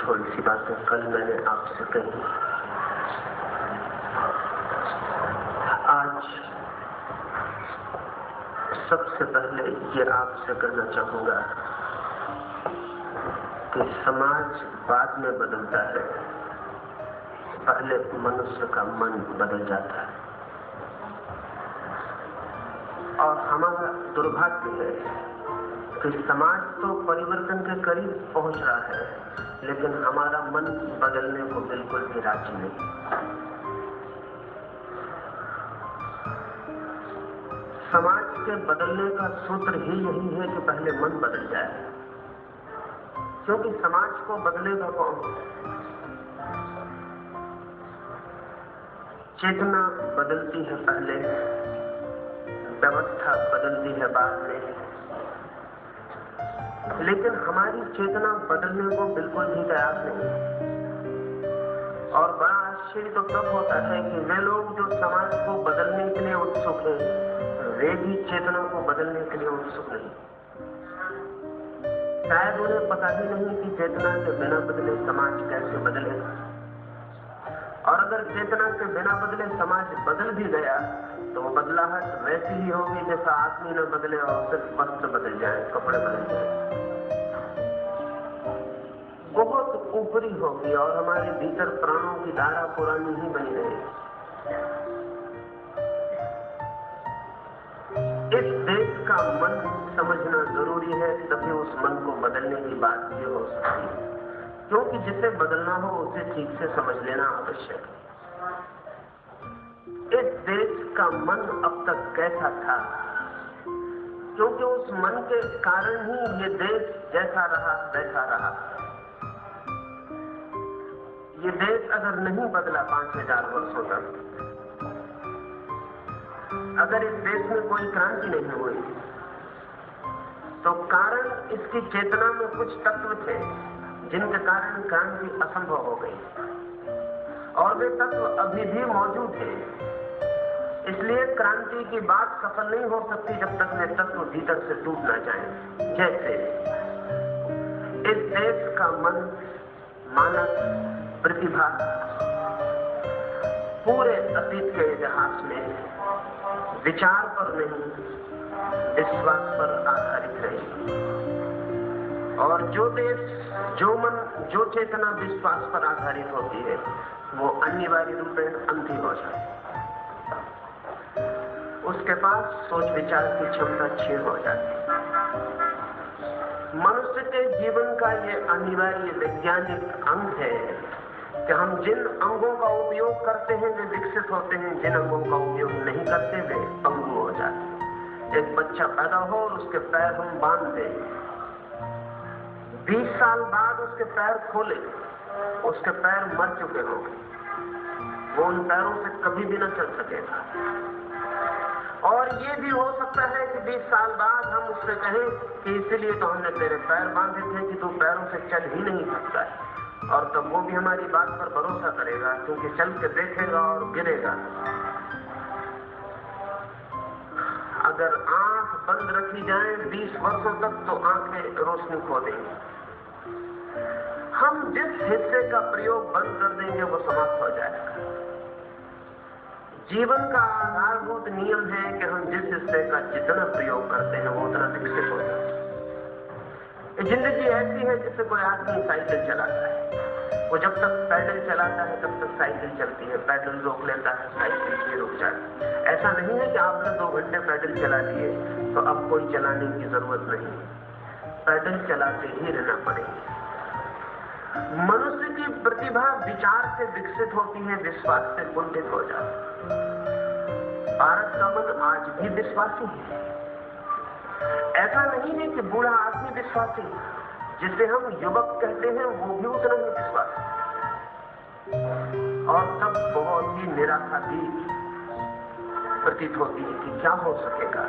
थोड़ी सी बातें कल मैंने आपसे कही। आज सबसे पहले ये आपसे कहना चाहूंगा कि समाज बाद में बदलता है, पहले मनुष्य का मन बदल जाता है। और हमारा दुर्भाग्य है कि समाज तो परिवर्तन के करीब पहुंच रहा है, लेकिन हमारा मन बदलने को बिल्कुल भी राजी नहीं। समाज के बदलने का सूत्र ही यही है कि पहले मन बदल जाए, क्योंकि समाज को बदलेगा कौन? चेतना बदलती है पहले, व्यवस्था बदलती है बाद में, लेकिन हमारी चेतना बदलने को बिल्कुल भी तैयार नहीं। और बड़ा आश्चर्य तो तब होता है कि वे लोग जो समाज को बदलने के लिए उत्सुक हैं, वे भी चेतना को बदलने के लिए उत्सुक नहीं। शायद उन्हें पता ही नहीं कि चेतना के बिना बदले समाज कैसे बदलेगा। और अगर चेतना के बिना बदले समाज बदल भी गया तो वो बदलाहट वैसी ही होगी जैसा आदमी न बदले और सिर्फ वस्त्र बदल जाए, कपड़े बदल जाए। बहुत ऊपरी होगी और हमारे भीतर प्राणों की धारा पुरानी ही बनी रहेगी। इस देश का मन समझना जरूरी है, तभी उस मन को बदलने की बात भी हो सकती है। क्योंकि जिसे बदलना हो उसे ठीक से समझ लेना आवश्यक है। इस देश का मन अब तक कैसा था, क्योंकि उस मन के कारण ही ये देश जैसा रहा वैसा रहा। ये देश अगर नहीं बदला 5000 वर्षों तक, अगर इस देश में कोई क्रांति नहीं हुई, तो कारण इसकी चेतना में कुछ तत्व थे जिनके कारण क्रांति असंभव हो गई, और वे तत्व अभी भी मौजूद हैं। इसलिए क्रांति की बात सफल नहीं हो सकती जब तक वे तत्व भीतर से टूट ना जाएं। जैसे इस देश का मन, मानव प्रतिभा पूरे अतीत के इतिहास में विचार पर नहीं, विश्वास पर आधारित रही। और जो देश, जो मन, जो चेतना विश्वास पर आधारित होती है, वो अनिवार्य रूप में अंधी हो जाती है। उसके पास सोच विचार की क्षमता क्षीण हो जाती है। मनुष्य के जीवन का ये अनिवार्य वैज्ञानिक अंग है कि हम जिन अंगों का उपयोग करते हैं वे विकसित होते हैं, जिन अंगों का उपयोग नहीं करते वे पंगु हो जाते हैं। एक बच्चा पैदा हो और उसके पैर हम बांध दें, 20 साल बाद उसके पैर खोले, उसके पैर मर चुके होंगे, वो उन पैरों से कभी भी न चल सकेगा। और ये भी हो सकता है कि 20 साल बाद हम उससे कहें कि इसीलिए तो हमने तेरे पैर बांधे थे कि तू पैरों से चल ही नहीं सकता है। और तब वो भी हमारी बात पर भरोसा करेगा, क्योंकि चल के देखेगा और गिरेगा। अगर आंख बंद रखी जाए 20 वर्षों तक तो आंखें रोशनी खो देंगी। हम जिस हिस्से का प्रयोग बंद कर देंगे वो समाप्त हो जाएगा। जीवन का आधारभूत नियम है कि हम जिस हिस्से का जितना प्रयोग करते हैं वो उतना विकसित होता है। जिंदगी ऐसी है जैसे कोई आदमी साइकिल चलाता है, वो जब तक पैडल चलाता है तब तक साइकिल चलती है, पैडल रोक लेता है साइकिल भी रुक जाती है। ऐसा नहीं है कि आपने 2 घंटे पैडल चला लिए तो अब कोई चलाने की जरूरत नहीं है, पैडल चलाते ही रहना पड़ेगा। मनुष्य की प्रतिभा विचार से विकसित होती है, विश्वास से कुंठित हो जाती है। भारत का मन आज भी विश्वासी है। ऐसा नहीं है कि बूढ़ा आदमी विश्वासी, जिसे हम युवक कहते हैं वो भी उतना ही विश्वासी। और तब बहुत ही निराशा भी प्रतीत होती है कि क्या हो सकेगा।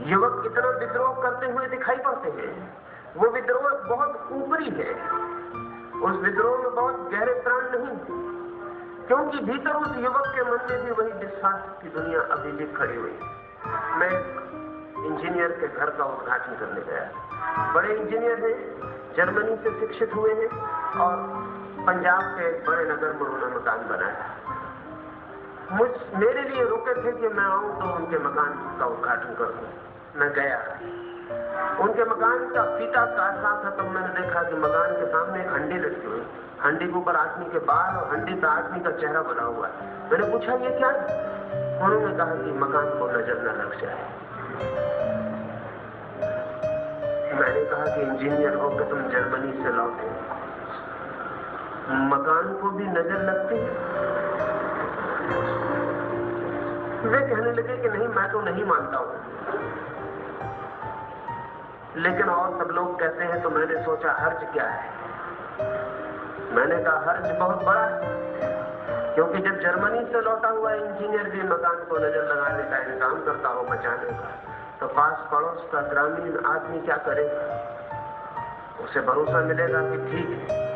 युवक इतना विद्रोह करते हुए दिखाई पड़ते हैं, वो विद्रोह बहुत ऊपरी है, उस विद्रोह में बहुत गहरे प्राण नहीं, क्योंकि भीतर उस युवक के मन में भी वही विश्वास की दुनिया अभी भी खड़ी हुई है। मैं इंजीनियर के घर का उद्घाटन करने गया, बड़े इंजीनियर हैं, जर्मनी से शिक्षित हुए हैं और पंजाब के एक बड़े नगर में उन्होंने मकान बनाया। मेरे लिए रुके थे कि मैं आऊं तो उनके मकान का उद्घाटन करूं। मैं गया, उनके मकान का फीता काट रहा था, तब मैंने देखा कि मकान के सामने एक हंडी लटकी हुई, हंडी के ऊपर आदमी के बाल और हंडी पे आदमी का चेहरा बना हुआ है। मैंने पूछा ये क्या है? उन्होंने कहा कि मकान को नजर न लग जाए। मैंने कहा कि इंजीनियर हो कि तुम जर्मनी से लौटे, मकान को भी नजर लगती है? वे कहने लगे कि नहीं, मैं तो नहीं मानता हूं, लेकिन और सब लोग कहते हैं। तो मैंने सोचा हर्ज क्या है? मैंने कहा हर्ज बहुत बड़ा है, क्योंकि जब जर्मनी से लौटा हुआ इंजीनियर भी मकान को नजर लगाने का इंतजाम करता हो, बचाने का, तो पास पड़ोस का ग्रामीण आदमी क्या करेगा? उसे भरोसा मिलेगा कि ठीक है।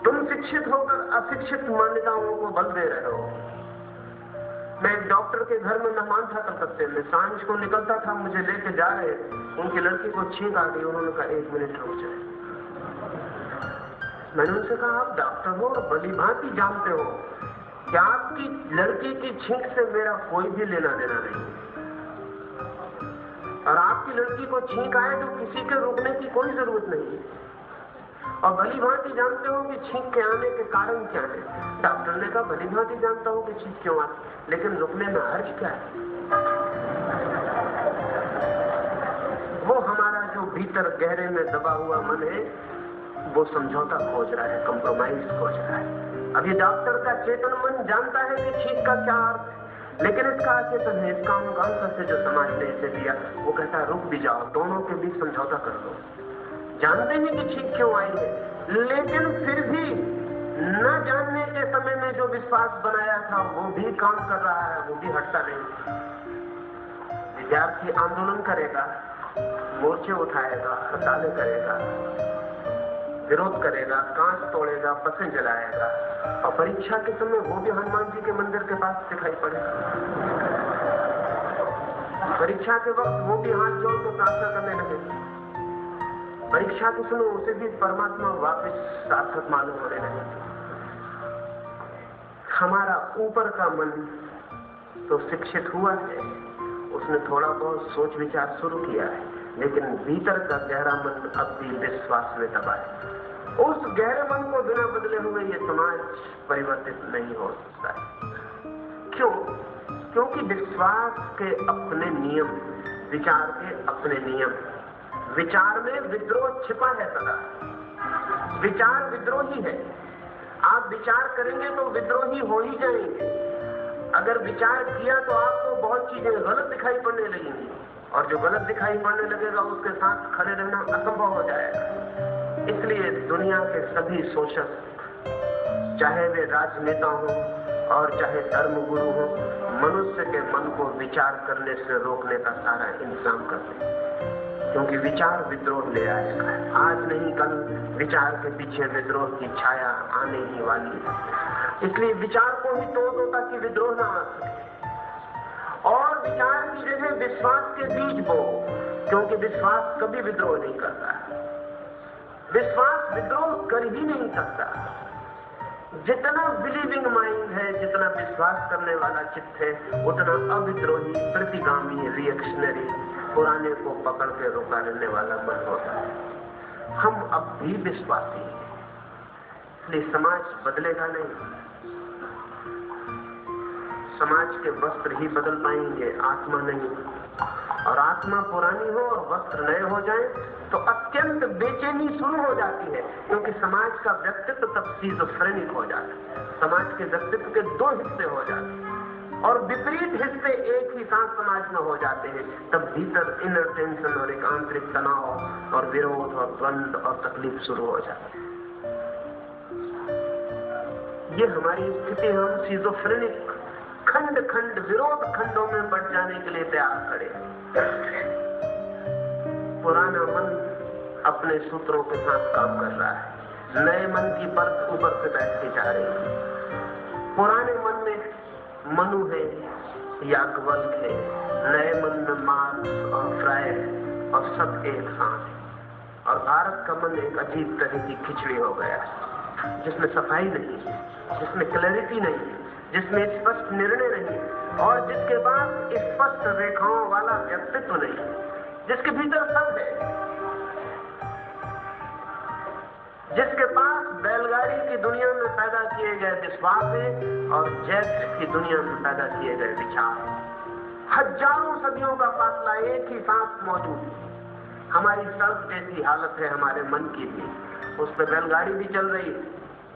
तुम शिक्षित होकर अशिक्षित मान्यताओं को बल दे रहे हो। मैं एक डॉक्टर के घर में मेहमान था कलकत्ते में, सांझ को निकलता था, मुझे लेके जा रहे, उनकी लड़की को छींक आ गई। उन्होंने कहा 1 मिनट रुक जाए। मैंने उनसे कहा आप डॉक्टर हो और भली भांति जानते हो कि आपकी लड़की की छींक से मेरा कोई भी लेना देना नहीं, और आपकी लड़की को छींक आए तो किसी के रुकने की कोई जरूरत नहीं, और भली भांति जानते हो कि छींक के आने के कारण क्या है। डॉक्टर ने कहा भली भांति जानता हूं कि छींक क्यों आती, लेकिन रुकने में हर्ज क्या है? वो हमारा जो भीतर गहरे में दबा हुआ मन है, वो समझौता खोज रहा है, कंप्रोमाइज खोज रहा है। अब ये डॉक्टर का चेतन मन जानता है कि छींक का क्या अर्थ है, लेकिन इसका अचेतन है, इसका अंतर से जो समाज ने इसे दिया, वो कहता है रुक भी जाओ, दोनों के बीच समझौता कर दो। जानते हैं कि छींक क्यों आई है, लेकिन फिर भी न जानने के समय में जो विश्वास बनाया था वो भी काम कर रहा है, वो भी हटता नहीं। विद्यार्थी आंदोलन करेगा, मोर्चे उठाएगा, हड़तालें करेगा, विरोध करेगा, कांच तोड़ेगा, बसें जलाएगा, और परीक्षा के समय वो भी हनुमान जी के मंदिर के पास दिखाई पड़ेगा। परीक्षा के वक्त वो भी हाथ जोड़ कर प्रार्थना करने लगेगा। परीक्षा के समय उसे भी परमात्मा वापस सार्थक मालूम होने लगे। हमारा ऊपर का मन तो शिक्षित हुआ है, उसने थोड़ा बहुत सोच विचार शुरू किया है, लेकिन भीतर का गहरा मन अब भी विश्वास में दबा है। उस गहरे मन को बिना बदले हुए ये समाज परिवर्तित नहीं हो सकता है। क्यों? क्योंकि विश्वास के अपने नियम, विचार के अपने नियम। विचार में विद्रोह छिपा है सदा। विचार विद्रोही है। आप विचार करेंगे तो विद्रोही हो ही जाएंगे। अगर विचार किया तो आपको बहुत चीजें गलत दिखाई पड़ने लगेंगी, और जो गलत दिखाई पड़ने लगेगा उसके साथ खड़े रहना असंभव हो जाएगा। इसलिए दुनिया के सभी शोषक, चाहे वे राजनेता हों और चाहे धर्मगुरु हों, मनुष्य के मन को विचार करने से रोकने का सारा इंतजाम करते हैं, क्योंकि विचार विद्रोह ले आएगा। आज नहीं कल विचार के पीछे विद्रोह की छाया आने ही वाली है। इसलिए विचार को ही तोड़ दो ताकि विद्रोह ना आ सके, और विचार की जगह विश्वास के बीज बो, क्योंकि विश्वास कभी विद्रोह नहीं करता। विश्वास विद्रोह कर ही नहीं सकता। जितना बिलीविंग माइंड है, जितना विश्वास करने वाला चित्त है, उतना अविद्रोही, प्रतिगामी, रिएक्शनरी, पुराने को पकड़ के रोका रहने वाला मन होता है। हम अब भी विश्वासी हैं, इसलिए समाज बदलेगा नहीं। समाज के वस्त्र ही बदल पाएंगे, आत्मा नहीं। और आत्मा पुरानी हो और वस्त्र नए हो जाए तो अत्यंत बेचैनी शुरू हो जाती है, क्योंकि समाज का व्यक्तित्व तब स्किज़ोफ्रेनिक हो जाता है। समाज के व्यक्तित्व के 2 हिस्से हो जाते हैं, और विपरीत हिस्से एक ही साथ समाज में हो जाते हैं। तब भीतर इनर टेंशन और एक आंतरिक तनाव और विरोध और द्वंद और तकलीफ शुरू हो जाती है। ये हमारी स्थिति, हम स्किज़ोफ्रेनिक खंड खंड विरोध खंडों में बढ़ जाने के लिए तैयार खड़े। पुराना मन अपने सूत्रों के साथ काम कर रहा है, नए मन की परत ऊपर से बैठती जा रही है। पुराने मन में मनु है, याज्ञवल्क्य है, नए मन में मार्क्स और फ्रायड और सब एक साथ है। और भारत का मन एक अजीब तरह की खिचड़ी हो गया, जिसमें सफाई नहीं है, जिसमें क्लैरिटी नहीं है, जिसमें स्पष्ट निर्णय नहीं है और जिसके पास स्पष्ट रेखाओं वाला व्यक्तित्व नहीं है, जिसके भीतर सब है, जिसके पास बैलगाड़ी की दुनिया में पैदा किए गए विश्वास है और जेट की दुनिया में पैदा किए गए विचार। हजारों सदियों का फासला एक ही साथ मौजूद है। हमारी सड़क जैसी हालत है हमारे मन की भी, उस पर बैलगाड़ी भी चल रही है,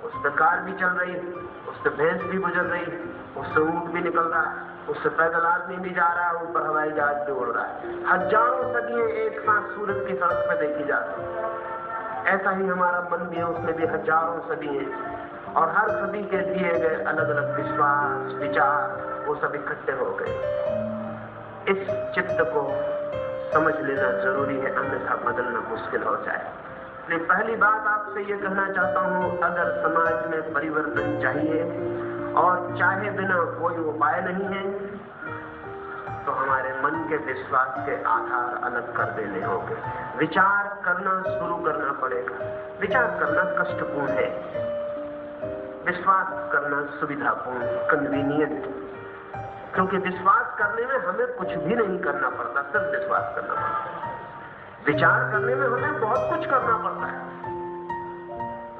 उस पर कार भी चल रही है, उससे भैंस भी गुजर रही है, उससे ऊंट भी निकल रहा है, उससे पैदल आदमी भी जा रहा है, ऊपर हवाई जहाज भी उड़ रहा है। हजारों सदियां एक साथ सूरज की सड़क पर देखी जाती है। ऐसा ही हमारा मन भी है, उसमें भी हजारों सदी हैं और हर सदी के दिए गए अलग अलग विश्वास विचार वो सब इकट्ठे हो गए। इस चित्त को समझ लेना जरूरी है, अन्यथा बदलना मुश्किल हो जाए। इसलिए पहली बात आपसे ये कहना चाहता हूं, अगर समाज में परिवर्तन चाहिए और चाहे बिना कोई उपाय नहीं है तो हमारे मन के विश्वास के आधार अलग कर देने होंगे। विचार करना शुरू करना पड़ेगा। विचार करना कष्टपूर्ण है, विश्वास करना सुविधापूर्ण, कन्वीनियंट, क्योंकि विश्वास करने में हमें कुछ भी नहीं करना पड़ता, सिर्फ विश्वास करना पड़ता है। विचार करने में हमें बहुत कुछ करना पड़ता है।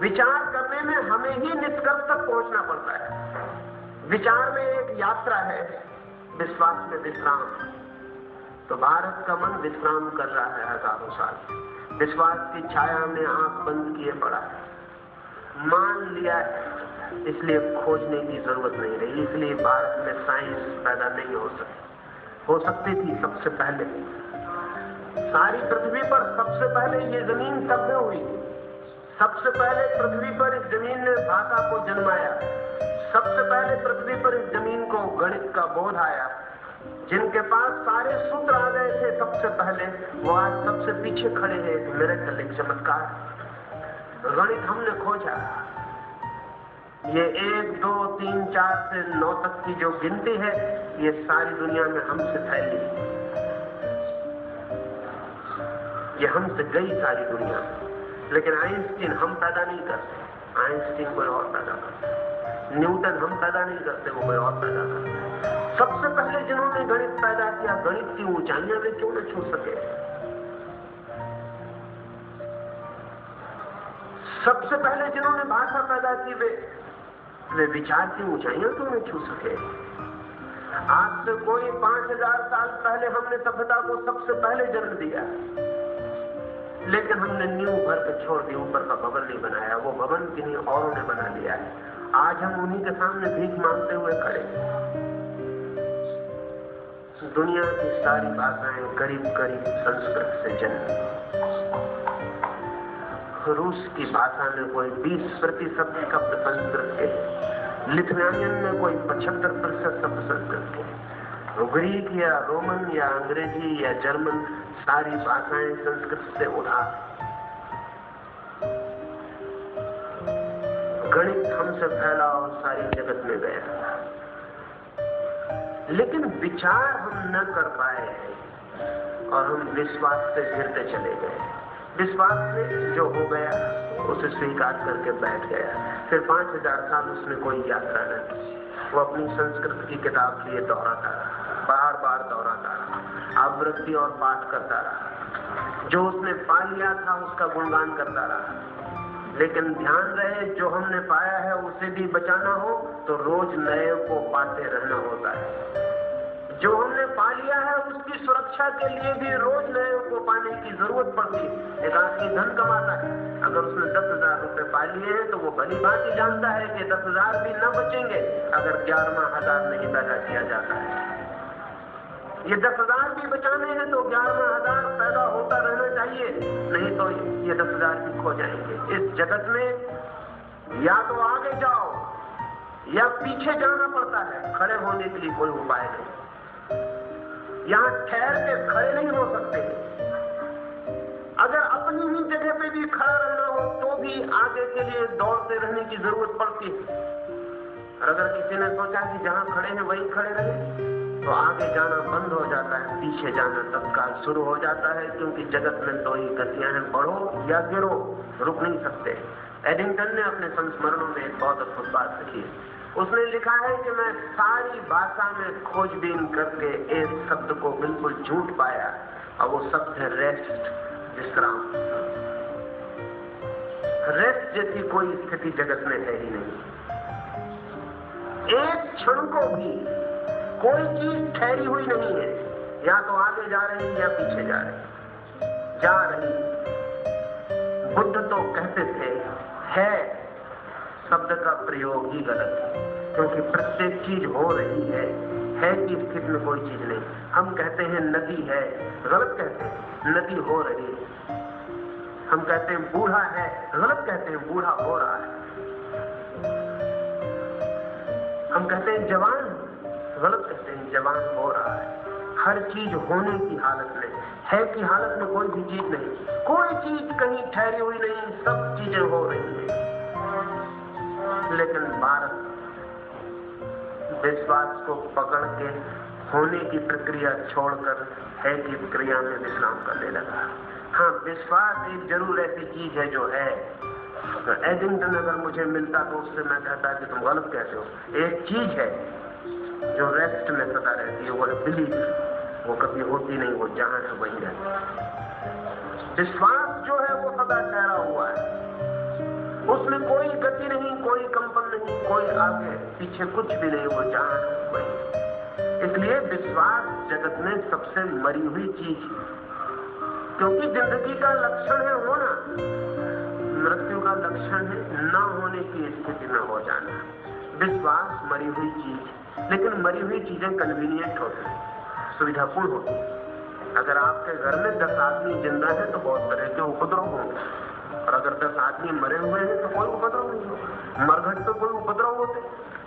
विचार करने में हमें ही निष्कर्ष तक पहुंचना पड़ता है। विचार में एक यात्रा है, विश्वास में विश्राम। तो भारत का मन विश्राम कर रहा है हजारों साल, विश्वास की छाया में आंख बंद किए पड़ा है, मान लिया है, इसलिए खोजने की जरूरत नहीं रही। इसलिए भारत में साइंस पैदा नहीं हो सकती थी। सबसे पहले सारी पृथ्वी पर सबसे पहले ये जमीन कब में हुई? सबसे पहले पृथ्वी पर इस जमीन ने भाषा को जन्माया। सबसे पहले पृथ्वी पर इस जमीन को गणित का बोध आया। जिनके पास सारे सूत्र आ गए थे सबसे पहले, वो आज सबसे पीछे खड़े हैं। एक मिरेकल, एक चमत्कार। गणित हमने खोजा। ये 1, 2, 3, 4 से 9 तक की जो गिनती है, ये सारी दुनिया में हमसे फैली, ये हमसे गई सारी दुनिया में। लेकिन आइंस्टीन हम पैदा नहीं करते, आइंस्टीन कोई और पैदा करते। न्यूटन हम पैदा नहीं करते, वो कोई और पैदा करते। सबसे पहले जिन्होंने गणित पैदा किया, गणित की ऊंचाइयां वे क्यों न छू सके? सबसे पहले जिन्होंने भाषा पैदा की, वे विचार की ऊंचाइयां क्यों न छू सके? आज से कोई 5000 साल पहले हमने सभ्यता को सबसे पहले जन्म दिया, लेकिन हमने नींव भर के छोड़ दी, ऊपर का भवन नहीं बनाया। वो भवन किन्हीं औरों ने बना लिया है। आज हम उन्हीं के सामने भीख मांगते हुए खड़े। दुनिया की सारी भाषाएं करीब करीब संस्कृत से जन्मी। रूस की भाषा में कोई 20% शब्द संस्कृत के, लिथुआनियन में कोई 75% शब्द संस्कृत के, ग्रीक या रोमन या अंग्रेजी या जर्मन, सारी भाषाएं संस्कृत से उधार। गणित हमसे फैला और सारी जगत में गया, लेकिन विचार हम न कर पाए और हम विश्वास से गिरते चले गए। विश्वास से जो हो गया उसे स्वीकार करके बैठ गया। फिर 5000 साल उसने कोई यात्रा न की। वो अपनी संस्कृत की किताब लिए दोहराता रहा, बार बार दोहराता रहा, आवृत्ति और पाठ करता रहा। जो उसने पा लिया था उसका गुणगान करता रहा। लेकिन ध्यान रहे, जो हमने पाया है उसे भी बचाना हो तो रोज नए को पाते रहना होता है। जो हमने पा लिया है उसकी सुरक्षा के लिए भी रोज नए को पाने की जरूरत पड़ती है। एक आदमी धन कमाता है, अगर उसने 10,000 रुपए पा लिए हैं तो वो भली भांति जानता है कि 10,000 भी न बचेंगे अगर 11,000 नहीं पैदा किया जाता है। ये 10,000 भी बचाने हैं तो 11,000 पैदा होता रहना चाहिए, नहीं तो ये 10,000 भी खो जाएंगे। इस जगत में या तो आगे जाओ या पीछे जाना पड़ता है। खड़े होने के लिए कोई उपाय नहीं। यहां ठहर के खड़े नहीं हो सकते। अगर अपनी ही जगह पे भी खड़ा रहना हो तो भी आगे के लिए दौड़ते रहने की जरूरत पड़ती है। और अगर किसी ने सोचा कि जहां खड़े हैं वहीं खड़े रहे तो आगे जाना बंद हो जाता है, पीछे जाना तत्काल शुरू हो जाता है, क्योंकि जगत में दो ही गतियां हैं, बढ़ो या गिरो, रुक नहीं सकते। एडिंगटन ने अपने संस्मरणों में एक बहुत अद्भुत बात लिखी। उसने लिखा है कि मैं सारी भाषा में खोजबीन करके एक शब्द को बिल्कुल झूठ पाया, और वो शब्द है रेस्ट, विश्राम। रेस्ट जैसी कोई स्थिति जगत में है ही नहीं। एक क्षण को भी कोई चीज ठहरी हुई नहीं है, या तो आगे जा रही या पीछे जा रही। बुद्ध तो कहते थे है शब्द का प्रयोग ही गलत है, क्योंकि प्रत्येक चीज हो रही है की स्थिति में कोई चीज नहीं। हम कहते हैं नदी है, गलत कहते हैं, नदी हो रही है। हम कहते हैं बूढ़ा है, गलत कहते हैं, बूढ़ा हो रहा है। हम कहते हैं जवान, गलत कहते हैं, जवान हो रहा है। हर चीज होने की हालत में है की हालत में कोई भी चीज नहीं, कोई चीज कहीं ठहरी हुई नहीं, सब चीजें हो रही हैं। लेकिन भारत विश्वास को पकड़ के होने की प्रक्रिया छोड़कर है की प्रक्रिया में विश्राम करने लगा। हाँ, विश्वास एक जरूर ऐसी चीज है जो है। एडिंगटन अगर मुझे मिलता तो उससे मैं कहता कि तुम गलत कहते हो। एक चीज है जो रेस्ट में सदा रहती है, वो है बिलीफ। वो कभी होती नहीं, वो जहां है वहीं रहती है। विश्वास जो है वो सदा ठहरा हुआ है, उसमें कोई गति नहीं, कोई कंपन नहीं, कोई आगे पीछे कुछ भी नहीं, वो जहां है वहीं। इसलिए विश्वास जगत में सबसे मरी हुई चीज है, क्योंकि जिंदगी का लक्षण है होना, मृत्यु का लक्षण है न होने की स्थिति में हो जाना। विश्वास मरी हुई चीज, लेकिन मरी हुई चीजें कन्वीनियंट होती है, सुविधापूर्ण होती है। अगर आपके घर में 10 आदमी जिंदा है तो बहुत तरह के उपद्रव होंगे, और अगर 10 आदमी मरे हुए हैं तो कोई उपद्रव नहीं होगा। मरघट तो कोई उपद्रव होते,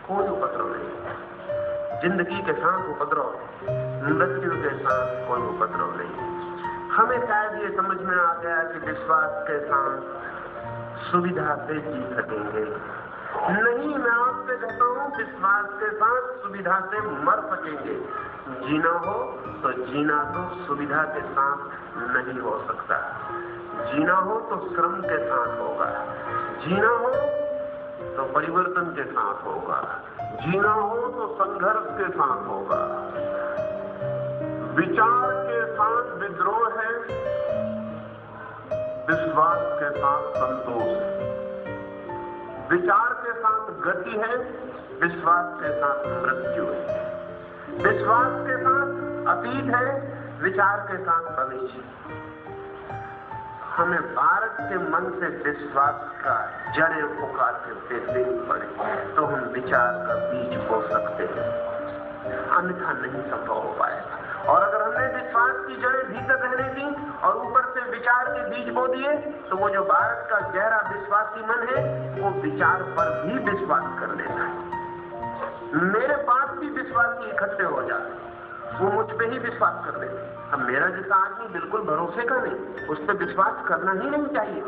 कोई उपद्रव नहीं। जिंदगी के साथ उपद्रव, मृत्यु के साथ कोई उपद्रव नहीं। हमें शायद ये समझ में आ गया कि विश्वास के साथ सुविधा से जी सकेंगे। नहीं, मैं आपसे कहता हूं विश्वास के साथ सुविधा से मर सकेंगे। जीना हो तो जीना तो सुविधा के साथ नहीं हो सकता। जीना हो तो श्रम के साथ होगा, जीना हो तो परिवर्तन के साथ होगा, जीना हो तो संघर्ष के साथ होगा। विचार के साथ विद्रोह है, विश्वास के साथ संतोष है। विचार के साथ गति है, विश्वास के साथ मृत्यु है। विश्वास के साथ अतीत है, विचार के साथ भविष्य। हमें भारत के मन से विश्वास का जड़ें उखाड़ते देनी पड़े तो हम विचार का बीज बो सकते हैं, अन्यथा नहीं संभव हो पाएगा। और अगर हमने विश्वास की जड़ें भीतर रहने दी और ऊपर से विचार के बीज बो दिए, तो वो जो भारत का गहरा विश्वासी मन है वो विचार पर भी विश्वास कर लेता है। मेरे पास भी विश्वासी इकट्ठे हो जाते, वो मुझ पे ही विश्वास कर लेते। अब मेरा जैसा आदमी बिल्कुल भरोसे का नहीं, उस पर विश्वास करना ही नहीं चाहिए।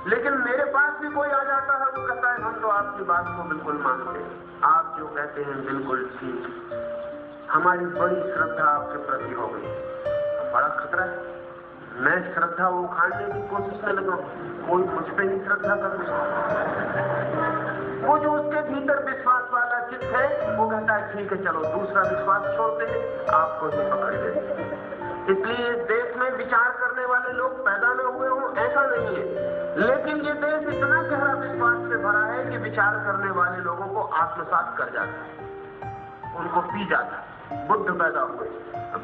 लेकिन मेरे पास भी कोई आ जाता है, वो कहता है हम तो आपकी बात को बिल्कुल मानते हैं, आप जो कहते हैं बिल्कुल ठीक, हमारी बड़ी श्रद्धा आपके प्रति हो गई। बड़ा खतरा है, मैं श्रद्धा उखाड़ने की कोशिश में लगा, कोई मुझ पे ही श्रद्धा कर दे। वो जो उसके भीतर विश्वास वाला चित्त है वो कहता है ठीक है चलो दूसरा विश्वास छोड़ते हैं, आपको ही पकड़ लेते। इसलिए इस देश में विचार करने वाले लोग पैदा न हुए हों ऐसा नहीं है, लेकिन ये देश इतना गहरा विश्वास से भरा है कि विचार करने वाले लोगों को आत्मसात कर जाता है, उनको पी जाता है। बुद्ध पैदा हुए,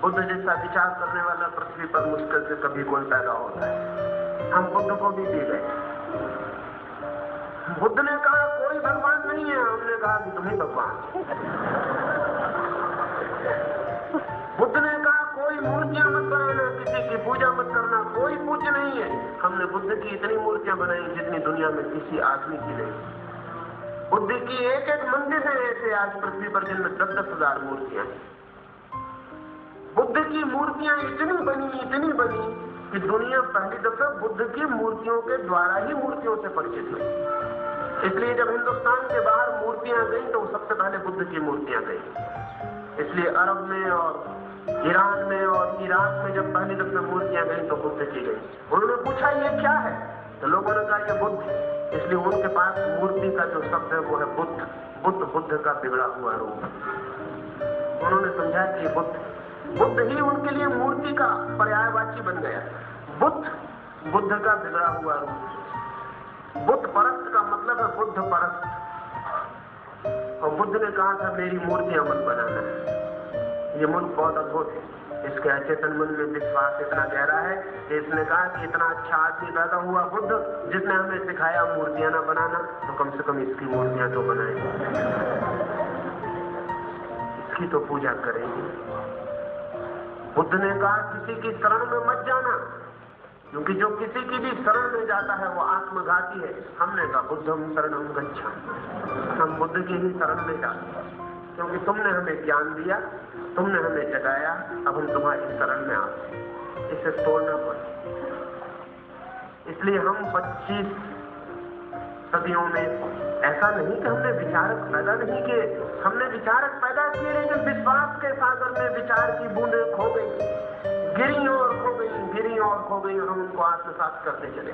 बुद्ध जैसा विचार करने वाला पृथ्वी पर मुश्किल से कभी कोई पैदा होता है। हम बुद्ध को भी पी गए। बुद्ध ने कहा कोई भगवान नहीं है, हमने कहा कि तुम ही भगवान। बुद्ध ने कहा कोई मूर्तियां मत बनाना, किसी की पूजा मत करना, कोई पूज्य नहीं है। हमने बुद्ध की इतनी मूर्तियां बनाई जितनी दुनिया में किसी आदमी की नहीं। बुद्ध की एक एक मंदिर है ऐसे आज पृथ्वी पर जिनमें 10-10 हजार मूर्तियां। बुद्ध की मूर्तियां इतनी बनी कि दुनिया पहली दफा बुद्ध की मूर्तियों के द्वारा ही मूर्तियों से परिचित हुई। इसलिए जब हिंदुस्तान के बाहर मूर्तियां गई तो सबसे पहले बुद्ध की मूर्तियां गई। इसलिए अरब में और ईरान में और इराक में जब पहली दफे मूर्तियां गई तो बुद्ध की गई। उन्होंने पूछा ये क्या है, तो लोगों ने कहा ये बुद्ध। इसलिए उनके पास मूर्ति का जो शब्द है वो है बुद्ध। बुद्ध का बिगड़ा हुआ रूप। उन्होंने समझा कि बुद्ध ही उनके लिए मूर्ति का पर्यायवाची बन गया। बुद्ध का बिगड़ा हुआ रूप। बुद्ध परस्त का मतलब है बुद्ध परस्त। और बुद्ध ने कहा था मेरी मूर्तियां मत बनाना। ये मुल्क बहुत अद्भुत है। इसके अचेतन मन में विश्वास इतना गहरा है कि इसने कहा कि इतना अच्छा आदमी पैदा हुआ बुद्ध, जिसने हमें सिखाया मूर्तियां ना बनाना, तो कम से कम इसकी मूर्तियां तो बनाएंगे, इसकी तो पूजा करेंगे। बुद्ध ने कहा किसी की शरण में मत जाना, क्योंकि जो किसी की भी शरण में जाता है वो आत्मघाती है। हमने कहा बुद्धं शरणं गच्छामि, हम बुद्ध की ही शरण में जाते हैं, क्योंकि तुमने हमें ज्ञान दिया, तुमने हमें जगाया, अब हम तुम्हारी शरण में आते हैं, इसे तोड़ना पड़े। इसलिए हम 25 सदियों में ऐसा नहीं कि हमने विचारक पैदा नहीं किए, हमने विचारक पैदा किए, लेकिन विश्वास के सागर में विचार की बूंदें खो गई, गिरी और खो गई, गिरी और खो गई, और हम उनको आत्मसात करते चले।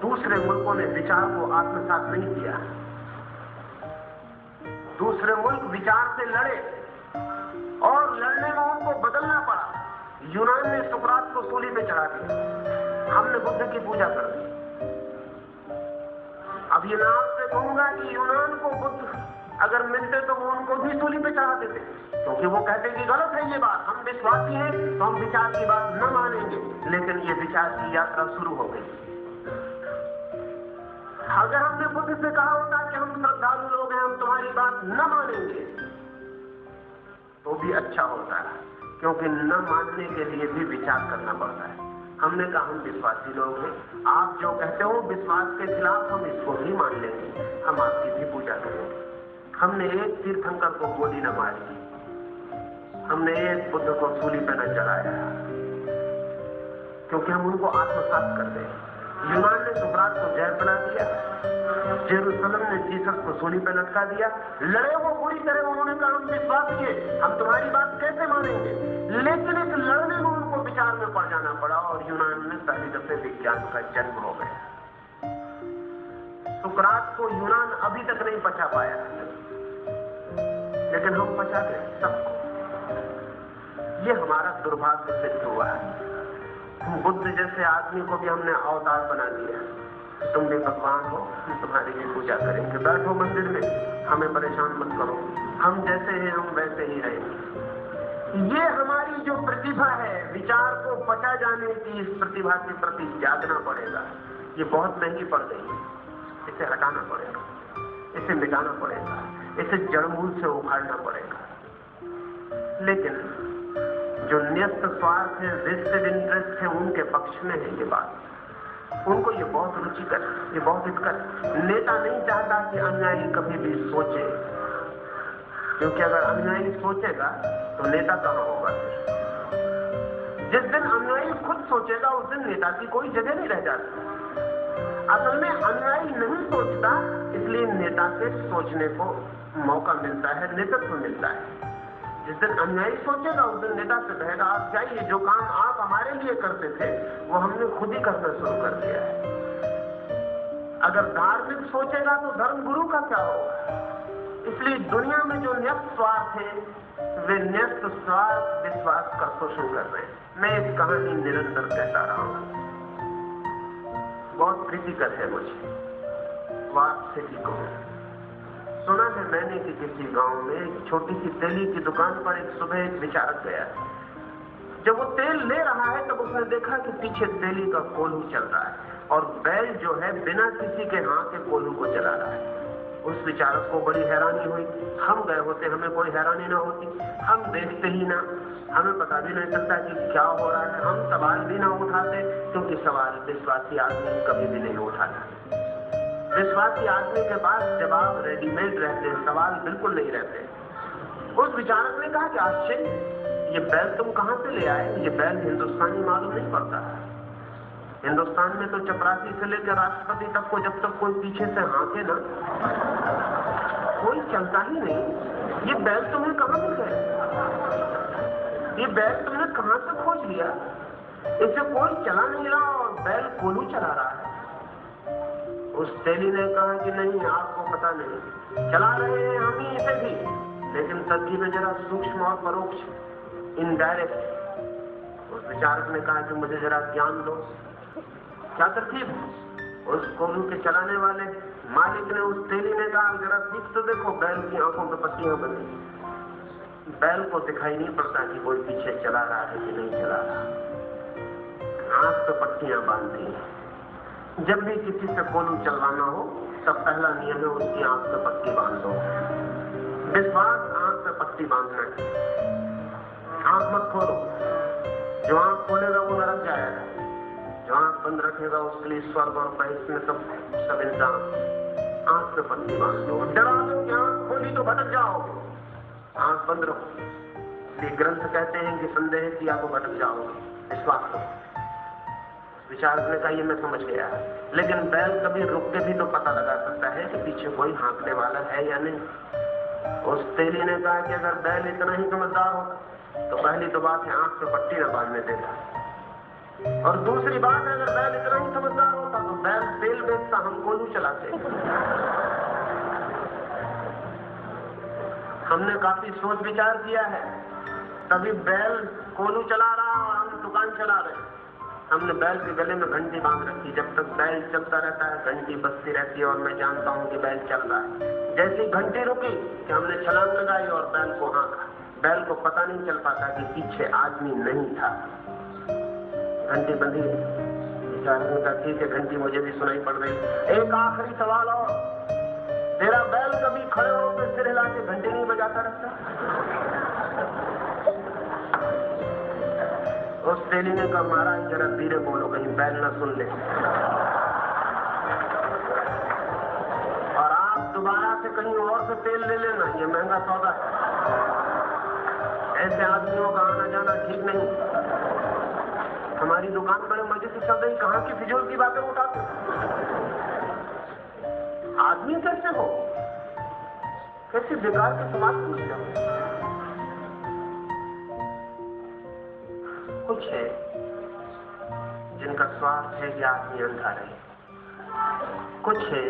दूसरे मुल्कों ने विचार को आत्मसात नहीं किया। दूसरे मुल्क विचार से लड़े और लड़ने में उनको बदलना पड़ा। यूनान ने सुकरात को सूली पे चढ़ा दिया, हमने बुद्ध की पूजा कर दी। अब ये मैं आपसे कहूंगा कि यूनान को बुद्ध अगर मिलते तो वो उनको भी सूली पे चढ़ा देते, क्योंकि वो कहते कि गलत है ये बात, हम विश्वासी हैं तो हम विचार की बात न मानेंगे। लेकिन ये विचार की यात्रा शुरू हो गई। अगर हमने बुद्ध से कहा होता कि हम श्रद्धालु लोग हैं, हम तुम्हारी बात न मानेंगे, तो भी अच्छा होता है, क्योंकि न मानने के लिए भी विचार करना पड़ता है। हमने कहा हम विश्वासी लोग हैं, आप जो कहते हो विश्वास के खिलाफ हम इसको भी मान लेंगे, हम आपकी भी पूजा करेंगे। हमने एक तीर्थंकर को गोली न मारी, हमने एक बुद्ध को सूली पर न चढ़ाया, क्योंकि हम उनको आत्मसात कर दें। यूनान ने सुकरात को जेल बना दिया, जेरूसलम ने जीसस को सूली पर लटका दिया। लड़े वो बुरी तरह, उन्होंने कहा हम विश्वासी हैं, हम तुम्हारी बात कैसे मानेंगे। लेकिन इस लड़ने में उनको विचार में पड़ जाना पड़ा, और यूनान में पहली दफे विज्ञान का जन्म हो गया। सुकरात को यूनान अभी तक नहीं पचा पाया, लेकिन हम पचा गए सबको। ये हमारा दुर्भाग्य सिद्ध हुआ है। बुद्ध जैसे आदमी को भी हमने अवतार बना दिया, तुम भी भगवान हो, हम तुम्हारी भी पूजा करेंगे, बैठो मंदिर में, हमें परेशान मत करो, हम जैसे हैं हम वैसे ही रहेंगे। ये हमारी जो प्रतिभा है, विचार को पचा जाने की, इस प्रतिभा के प्रति जागना पड़ेगा। ये बहुत महंगी पड़ गई है, इसे हटाना पड़ेगा, इसे मिटाना पड़ेगा, इसे जड़मूल से उखाड़ना पड़ेगा। लेकिन जो न्यस्त स्वार्थ है, वेस्टेड इंटरेस्ट है, उनके पक्ष में है ये बात। उनको ये बहुत रुचिकर, ये बहुत हितकर। नेता नहीं चाहता कि अनुयायी कभी भी सोचे, क्योंकि अगर अनुयायी सोचेगा तो नेता कहां होगा। जिस दिन अनुयायी खुद सोचेगा उस दिन नेता की कोई जगह नहीं रह जाती। असल में अनुयायी नहीं सोचता, इसलिए नेता से सोचने को मौका मिलता है, नेतृत्व मिलता है। जिस दिन अनुयायी सोचेगा उस दिन नेता से कहेगा आप जाइए, जो काम आप हमारे लिए करते थे वो हमने खुद ही करना शुरू कर दिया है। अगर धार्मिक सोचेगा तो धर्म गुरु का क्या होगा। इसलिए दुनिया में जो न्यस्त स्वार्थ है, वे न्यस्त स्वार्थ विश्वास का शोषण कर रहे हैं। मैं एक कहानी निरंतर कहता रहा हूं, बहुत प्रीतिकर है मुझे, वो आपसे भी कहूं। सुना है मैंने कि किसी गांव में एक छोटी सी तेली की दुकान पर एक सुबह एक विचारक गया। जब वो तेल ले रहा है तब उसने देखा कि पीछे तेली का कोल्हू चल रहा है, और बैल जो है बिना किसी के हाथ के कोल्हू को चला रहा है। उस विचारक को बड़ी हैरानी हुई। हम गए होते हमें कोई हैरानी ना होती, हम देखते ही ना, हमें पता भी नहीं चलता कि क्या हो रहा है, हम सवाल भी ना उठाते, क्योंकि सवाल विश्वासी आदमी कभी भी नहीं उठाता। विश्वासी आदमी के पास जवाब रेडीमेड रहते हैं, सवाल बिल्कुल नहीं रहते। उस विचारक ने कहा कि आश्चर्य, ये बैल तुम कहां से ले आए। ये बैल हिंदुस्तानी मालूम नहीं पड़ता। हिंदुस्तान में तो चपरासी से लेकर राष्ट्रपति तक को जब तक कोई पीछे से हाँके ना, कोई चलता ही नहीं। ये बैल तुम्हें कहां मिल गए? ये बैल तुमने कहां से खोज लिया? इसे कोई चला नहीं रहा और बैल कोल्हू चला रहा है। उस तेली ने कहा कि नहीं, आपको पता नहीं, चला रहे हैं हम ही इसे भी, लेकिन तरकीब में जरा सूक्ष्म और परोक्ष, इनडायरेक्ट। उस विचारक ने कहा कि मुझे जरा ज्ञान दो। क्या तरकीब? उस कोल्हू के चलाने वाले मालिक ने उस तेली ने कहा, जरा सीख तो देखो, बैल की आंखों पे पट्टियां बंधी। बैल को दिखाई नहीं पड़ता कि कोई पीछे चला रहा है कि नहीं चला रहा, आंख पे पट्टियां बांधती हैं। जब भी किसी से कोल्हू चलवाना हो, तब पहला नियम है उसकी आंख पे पट्टी बांध दो। विश्वास आंख पे पट्टी बांधना है। आंख मत खोलो, जो आंख खोलेगा वो नरक जाएगा, जो आंख बंद रखेगा उसके लिए स्वर्ग और बहिष्ठ में सब इंसान। आंख पे पट्टी बांध दो। डरा दो कि आंख खोली तो भटक जाओगे, आंख बंद रखो। ये ग्रंथ कहते हैं कि संदेह किया तो भटक जाओगे, विश्वास करो। विचारक ने कहा, ये मैं समझ गया, लेकिन बैल कभी रुक के भी तो पता लगा सकता है कि पीछे कोई हाँकने वाला है या नहीं। उस तेली ने कहा कि अगर बैल इतना ही समझदार होता तो पहली तो बात है आंख पे पट्टी न बांधने देता, और दूसरी बात है अगर बैल इतना ही समझदार होता तो बैल तेल बेचता, हम कोल्हू चलाते। हमने काफी सोच विचार किया है, तभी बैल कोल्हू चला रहा और हम दुकान चला रहे हैं। हमने बैल के गले में घंटी बांध रखी, जब तक बैल चलता रहता है घंटी बजती रहती है और मैं जानता हूं कि बैल चल रहा है। जैसी घंटी रुकी कि हमने छलांग लगाई और बैल को हाँका। बैल को पता नहीं चल पाता कि पीछे आदमी नहीं था। घंटी बंधी। विचारक ने कहा, ठीक है, घंटी मुझे भी सुनाई पड़ रही। एक आखिरी सवाल और, तेरा बैल कभी खड़े होकर सिर हिला के घंटी नहीं बजाता रहता? उस तेली ने कहा, महाराज जरा धीरे बोलो, कहीं बैल न सुन ले, और आप दोबारा से कहीं और से तेल ले लेना, ये महंगा सौदा है। ऐसे आदमियों का आना जाना ठीक नहीं। हमारी दुकान बड़े मजे से चल रही, कहां की फिजूल की बातें उठाते? आदमी कैसे हो, कैसे बेकार के समाज में घुस जाओ। कुछ है जिनका स्वार्थ है कि आदमी अंधा रहे, कुछ है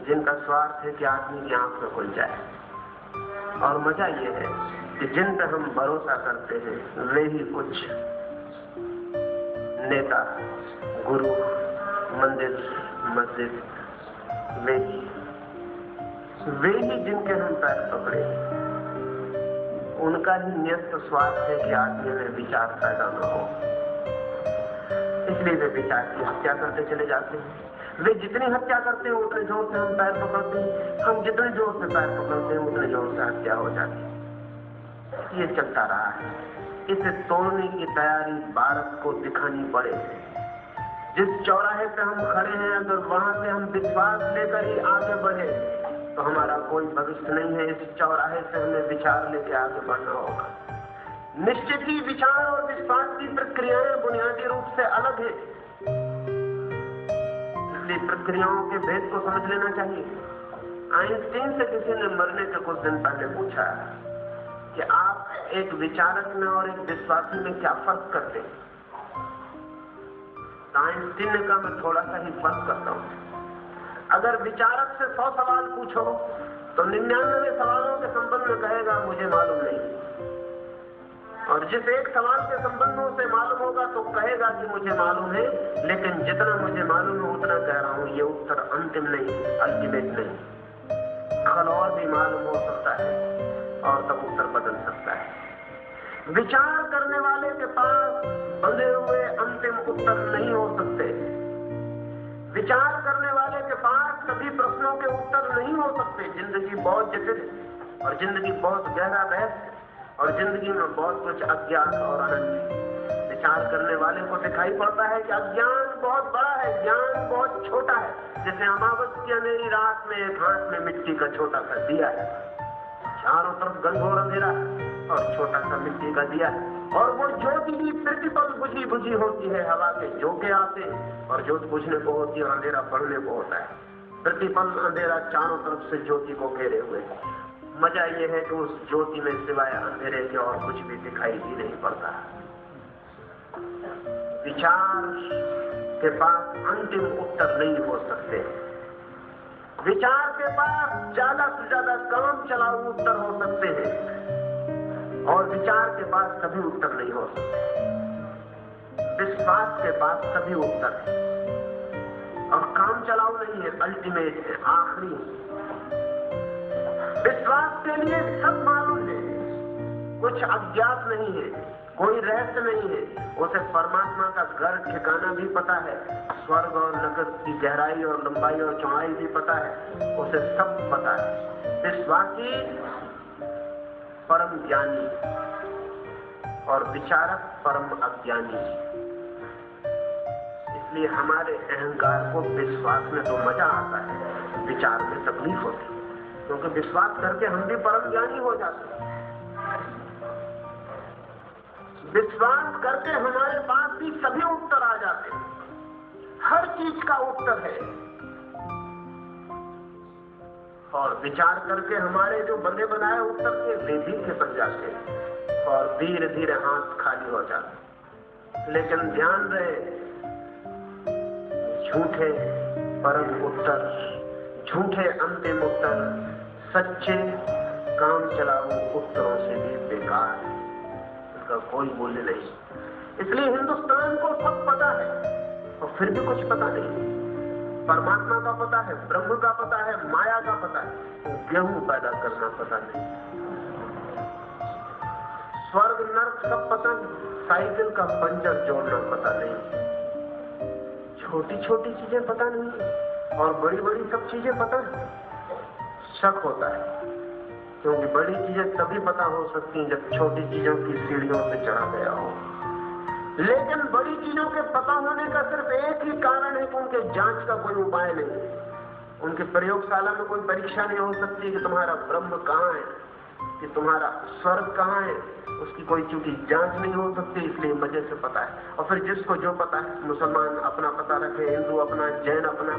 जिनका स्वार्थ है कि आदमी की आंख में खुल जाए। और मजा ये है कि जिन पर हम भरोसा करते हैं वे ही कुछ नेता, गुरु, मंदिर, मस्जिद, वे ही जिनके हम पैर पकड़े, उनका ही नियत स्वार्थ है कि आदमी में विचार पैदा न हो। इसलिए वे विचार की हत्या करते चले जाते हैं। वे जितनी हत्या करते हैं उतने जोर से हम पैर पकड़ते हैं, हम जितने जोर से पैर पकड़ते हैं उतने जोर से हत्या हो जाती है। ये चलता रहा है। इसे तोड़ने की तैयारी भारत को दिखानी पड़े। जिस चौराहे पे हम खड़े हैं, अगर वहां से हम विश्वास लेकर ही आगे बढ़े तो हमारा कोई भविष्य नहीं है। इस चौराहे से हमें विचार लेके आगे बढ़ना होगा। निश्चित ही विचार और विश्वास की प्रक्रियाएं बुनियादी रूप से अलग है, इसलिए प्रक्रियाओं के भेद को समझ लेना चाहिए। आइंस्टीन से किसी ने मरने के कुछ दिन पहले पूछा कि आप एक विचारक में और एक विश्वासी में क्या फर्क करते हैं? आइंस्टीन ने कहा, मैं थोड़ा सा ही फर्क करता हूं। अगर विचारक से 100 सवाल पूछो तो 99 सवालों के संबंध में कहेगा मुझे मालूम नहीं, और जिस एक सवाल के संबंधों से मालूम होगा तो कहेगा कि मुझे मालूम है, लेकिन जितना मुझे मालूम है उतना कह रहा हूं। ये उत्तर अंतिम नहीं, अल्टीमेट नहीं। कल और भी मालूम हो सकता है और तब उत्तर बदल सकता है। विचार करने वाले के पास बंधे हुए अंतिम उत्तर नहीं हो सकते। विचार करने वाले के पास सभी प्रश्नों के उत्तर नहीं हो सकते। जिंदगी बहुत जटिल है और जिंदगी बहुत गहरा बहस है और जिंदगी में बहुत कुछ अज्ञात और अनंत है। विचार करने वाले को दिखाई पड़ता है कि अज्ञान बहुत बड़ा है, ज्ञान बहुत छोटा है। जैसे अमावस की अंधेरी रात में एक हाथ में मिट्टी का छोटा सा दिया है, चारों तरफ घनघोर अंधेरा है और छोटा सा मिट्टी का दिया है, और वो ज्योति भी प्रतिपल बुझी बुझी होती है। हवा के झोंके आते हैं और ज्योति बुझने को होती है और अंधेरा बढ़ने को होता है। प्रतिपल अंधेरा चारों तरफ से ज्योति को घेरे हुए है। मजा ये है कि उस ज्योति में सिवाय अंधेरे के और कुछ भी दिखाई ही नहीं पड़ता। विचार के पास अंतिम उत्तर नहीं हो सकते। विचार के पास ज्यादा से ज्यादा काम चलाऊ उत्तर हो सकते हैं और विचार के पास कभी उत्तर नहीं हो सकते। विश्वास के पास सभी उत्तर है और काम चलाऊ नहीं है, अल्टीमेट है, आखिरी। विश्वास के लिए सब मालूम है, कुछ अज्ञात नहीं है, कोई रहस्य नहीं है। उसे परमात्मा का घर ठिकाना भी पता है, स्वर्ग और नरक की गहराई और लंबाई और चौड़ाई भी पता है, उसे सब पता है। विश्वासी परम ज्ञानी और विचारक परम अज्ञानी। इसलिए हमारे अहंकार को विश्वास में तो मजा आता है, विचार में तकलीफ होती है, क्योंकि विश्वास करके हम भी परम ज्ञानी हो जाते हैं। विश्वास करके हमारे पास भी सभी उत्तर आ जाते हैं, हर चीज का उत्तर है। और विचार करके हमारे जो बने बनाए उत्तर के वे भी खिसक जाते हैं और धीरे धीरे हाथ खाली हो जाते। लेकिन ध्यान रहे, झूठे परम उत्तर, झूठे अंतिम उत्तर सच्चे काम चलाऊ उत्तरों से भी बेकार है, इसका कोई मूल्य नहीं। इसलिए हिंदुस्तान को सब पता है और फिर भी कुछ पता नहीं। परमात्मा का पता है, ब्रह्म का पता है, माया का पता है, गेहूं पैदा करना पता नहीं। स्वर्ग नरक सब पता नहीं, साइकिल का पंचर जोड़ना पता नहीं। छोटी छोटी चीजें पता नहीं और बड़ी बड़ी सब चीजें पता है। शक होता है, क्योंकि बड़ी चीजें तभी पता हो सकती हैं जब छोटी चीजों की सीढ़ियों से चढ़ा गया हो। लेकिन बड़ी चीजों के पता होने का सिर्फ एक ही कारण है कि उनके जांच का कोई उपाय नहीं। उनके प्रयोगशाला में कोई परीक्षा नहीं हो सकती कि तुम्हारा ब्रह्म कहाँ है, कि तुम्हारा स्वर्ग कहाँ है, उसकी कोई चूंकि जांच नहीं हो सकती, इसलिए मजे से पता है। और फिर जिसको जो पता है, मुसलमान अपना पता रखे, हिंदू अपना, जैन अपना।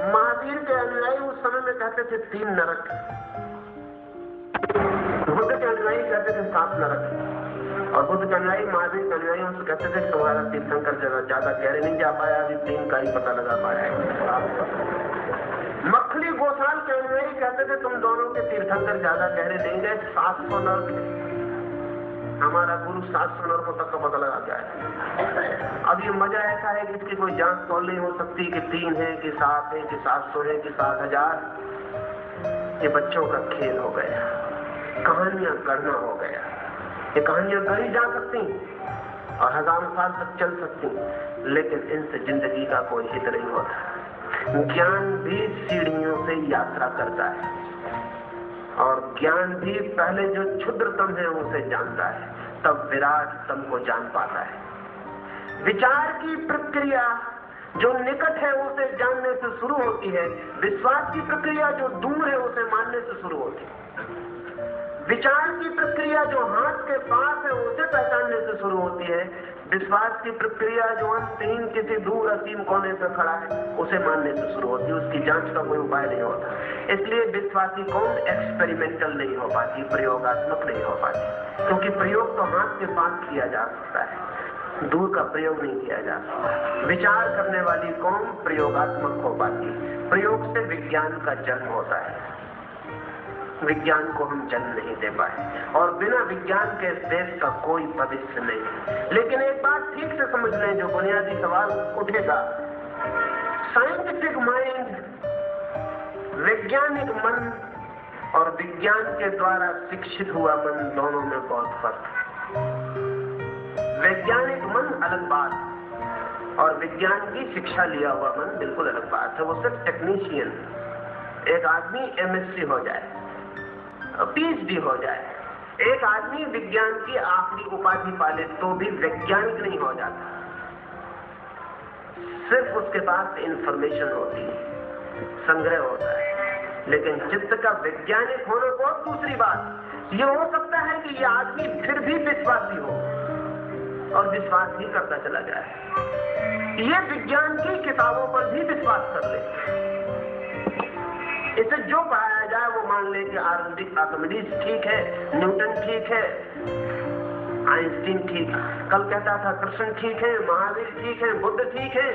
महावीर के अनुयायी उस समय में कहते थे 3 नरक, बुद्ध के अनुयायी कहते थे 7 नरक, और बुद्ध के अनुयायी महावीर के अनुयायी उनसे कहते थे कि तुम्हारा तीर्थंकर जगह ज्यादा गहरे नहीं जा पाया, अभी 3 का ही पता लगा पाया है। मखली गोसाल के अनुयायी कहते थे तुम दोनों के तीर्थंकर ज्यादा गहरे नहीं गए, 700 नरक। हमारा गुरु 700 नरकों तक का पता लगा गया है। अब ये मजा ऐसा है कि इसकी कोई जांच तौल नहीं हो सकती कि 3 है कि 7 है कि 700 है कि 7000। ये बच्चों का खेल हो गया, कहानियां गढ़ना हो गया। ये कहानियां गढ़ी जा सकती और हजारों साल तक चल सकती, लेकिन इनसे जिंदगी का कोई हित नहीं होता। ज्ञान भी सीढ़ियों से यात्रा करता है और ज्ञान भी पहले जो क्षुद्रतम है उसे जानता है, तब विराटतम को जान पाता है। विचार की प्रक्रिया जो निकट है उसे जानने से शुरू होती है, विश्वास की प्रक्रिया जो दूर है उसे मानने से शुरू होती है। विचार की प्रक्रिया जो हाथ के पास है उसे पहचानने से शुरू होती है, विश्वास की प्रक्रिया जो अंतहीन किसी दूर असीम कोने पर खड़ा है उसे मानने से शुरू होती है। उसकी जांच का कोई उपाय नहीं होता। इसलिए विश्वासी कौन एक्सपेरिमेंटल नहीं हो पाती, प्रयोगात्मक नहीं हो पाती, क्योंकि प्रयोग तो हाथ के पास किया जा सकता है, दूर का प्रयोग नहीं किया जा सकता। विचार करने वाली कौन प्रयोगात्मक हो पाती, प्रयोग से विज्ञान का जन्म होता है। विज्ञान को हम जन्म नहीं दे पाए और बिना विज्ञान के इस देश का कोई भविष्य नहीं। लेकिन एक बात ठीक से समझ लें, जो बुनियादी सवाल उठेगा, साइंटिफिक माइंड, वैज्ञानिक मन और विज्ञान के द्वारा शिक्षित हुआ मन, दोनों में बहुत फर्क है। वैज्ञानिक मन अलग बात और विज्ञान की शिक्षा लिया हुआ मन बिल्कुल अलग बात है। वो सिर्फ टेक्नीशियन, एक आदमी MSc हो जाए, PhD हो जाए, एक आदमी विज्ञान की आखिरी उपाधि पाले तो भी वैज्ञानिक नहीं हो जाता। सिर्फ उसके पास इंफॉर्मेशन होती है, संग्रह होता है। लेकिन चित्त का वैज्ञानिक होना बहुत दूसरी बात। ये हो सकता है कि यह आदमी फिर भी विश्वासी हो और विश्वास ही करता चला जाए, ये विज्ञान की किताबों पर भी विश्वास कर ले, इसे जो पढ़ाया जाए वो मान ले कि आर्किमिडीज ठीक है, न्यूटन ठीक है, आइंस्टीन ठीक है, कल कहता था कृष्ण ठीक है, महावीर ठीक है, बुद्ध ठीक है।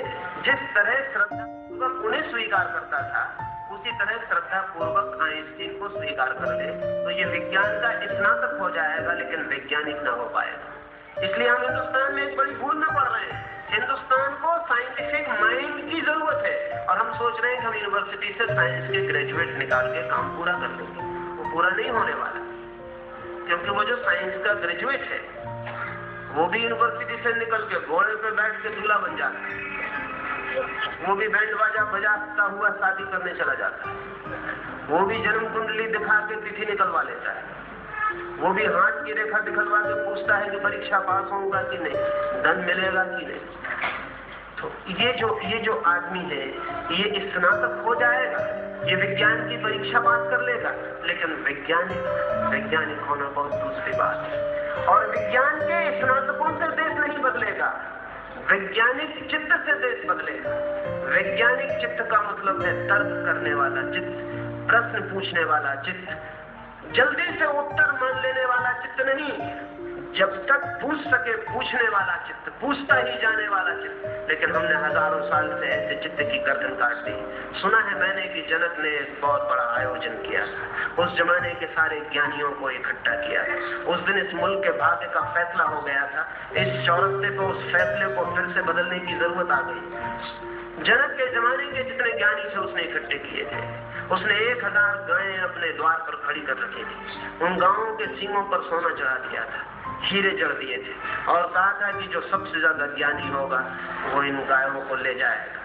जिस तरह श्रद्धा पूर्वक उन्हें स्वीकार करता था, उसी तरह श्रद्धा पूर्वक आइंस्टीन को स्वीकार कर ले तो ये विज्ञान का स्नातक हो जाएगा, लेकिन वैज्ञानिक न हो पाएगा। इसलिए हम हिंदुस्तान में एक बड़ी भूल में पड़ रहे हैं। हिंदुस्तान को साइंटिफिक माइंड की जरूरत है और हम सोच रहे हैं कि हम यूनिवर्सिटी से साइंस के ग्रेजुएट निकाल के काम पूरा कर लेंगे। वो पूरा नहीं होने वाला, क्योंकि वो जो साइंस का ग्रेजुएट है वो भी यूनिवर्सिटी से निकल के घोड़े पे बैठ के दूल्हा बन जाता है, वो भी बैंड बाजा बजाता हुआ शादी करने चला जाता है, वो भी जन्म कुंडली दिखा के तिथि निकलवा लेता है, वो भी हाथ की रेखा दिखलवा के पूछता है कि परीक्षा पास होगा कि नहीं, धन मिलेगा कि नहीं। तो ये जो आदमी है ये स्नातक हो जाएगा, ये विज्ञान की परीक्षा पास कर लेगा, लेकिन वैज्ञानिक होना बहुत दूसरी बात है। और विज्ञान के स्नातकों से देश नहीं बदलेगा, वैज्ञानिक चित्त से देश बदलेगा। वैज्ञानिक चित्त का मतलब है तर्क करने वाला चित्त, प्रश्न पूछने वाला चित्त, जल्दी से उत्तर मान लेने वाला चित्त नहीं, जब तक पूछ सके पूछने वाला चित्त, पूछता ही जाने वाला चित्त। लेकिन हमने हजारों साल से ऐसे चित्त की गर्दन काट दी। सुना है मैंने कि जनक ने एक बहुत बड़ा आयोजन किया था, उस जमाने के सारे ज्ञानियों को इकट्ठा किया था। उस दिन इस मुल्क के भाग्य का फैसला हो गया था। इस चौरस्ते पर उस फैसले को फिर से बदलने की जरूरत आ गई। जनक के जमाने के जितने ज्ञानी थे उसने इकट्ठे किए थे। उसने 1000 गायें अपने द्वार पर खड़ी कर रखी थी। उन गायों के सींगों पर सोना चढ़ा दिया था, हीरे जड़ दिए थे और कहा था कि जो सबसे ज्यादा ज्ञानी होगा वो इन गायों को ले जाएगा।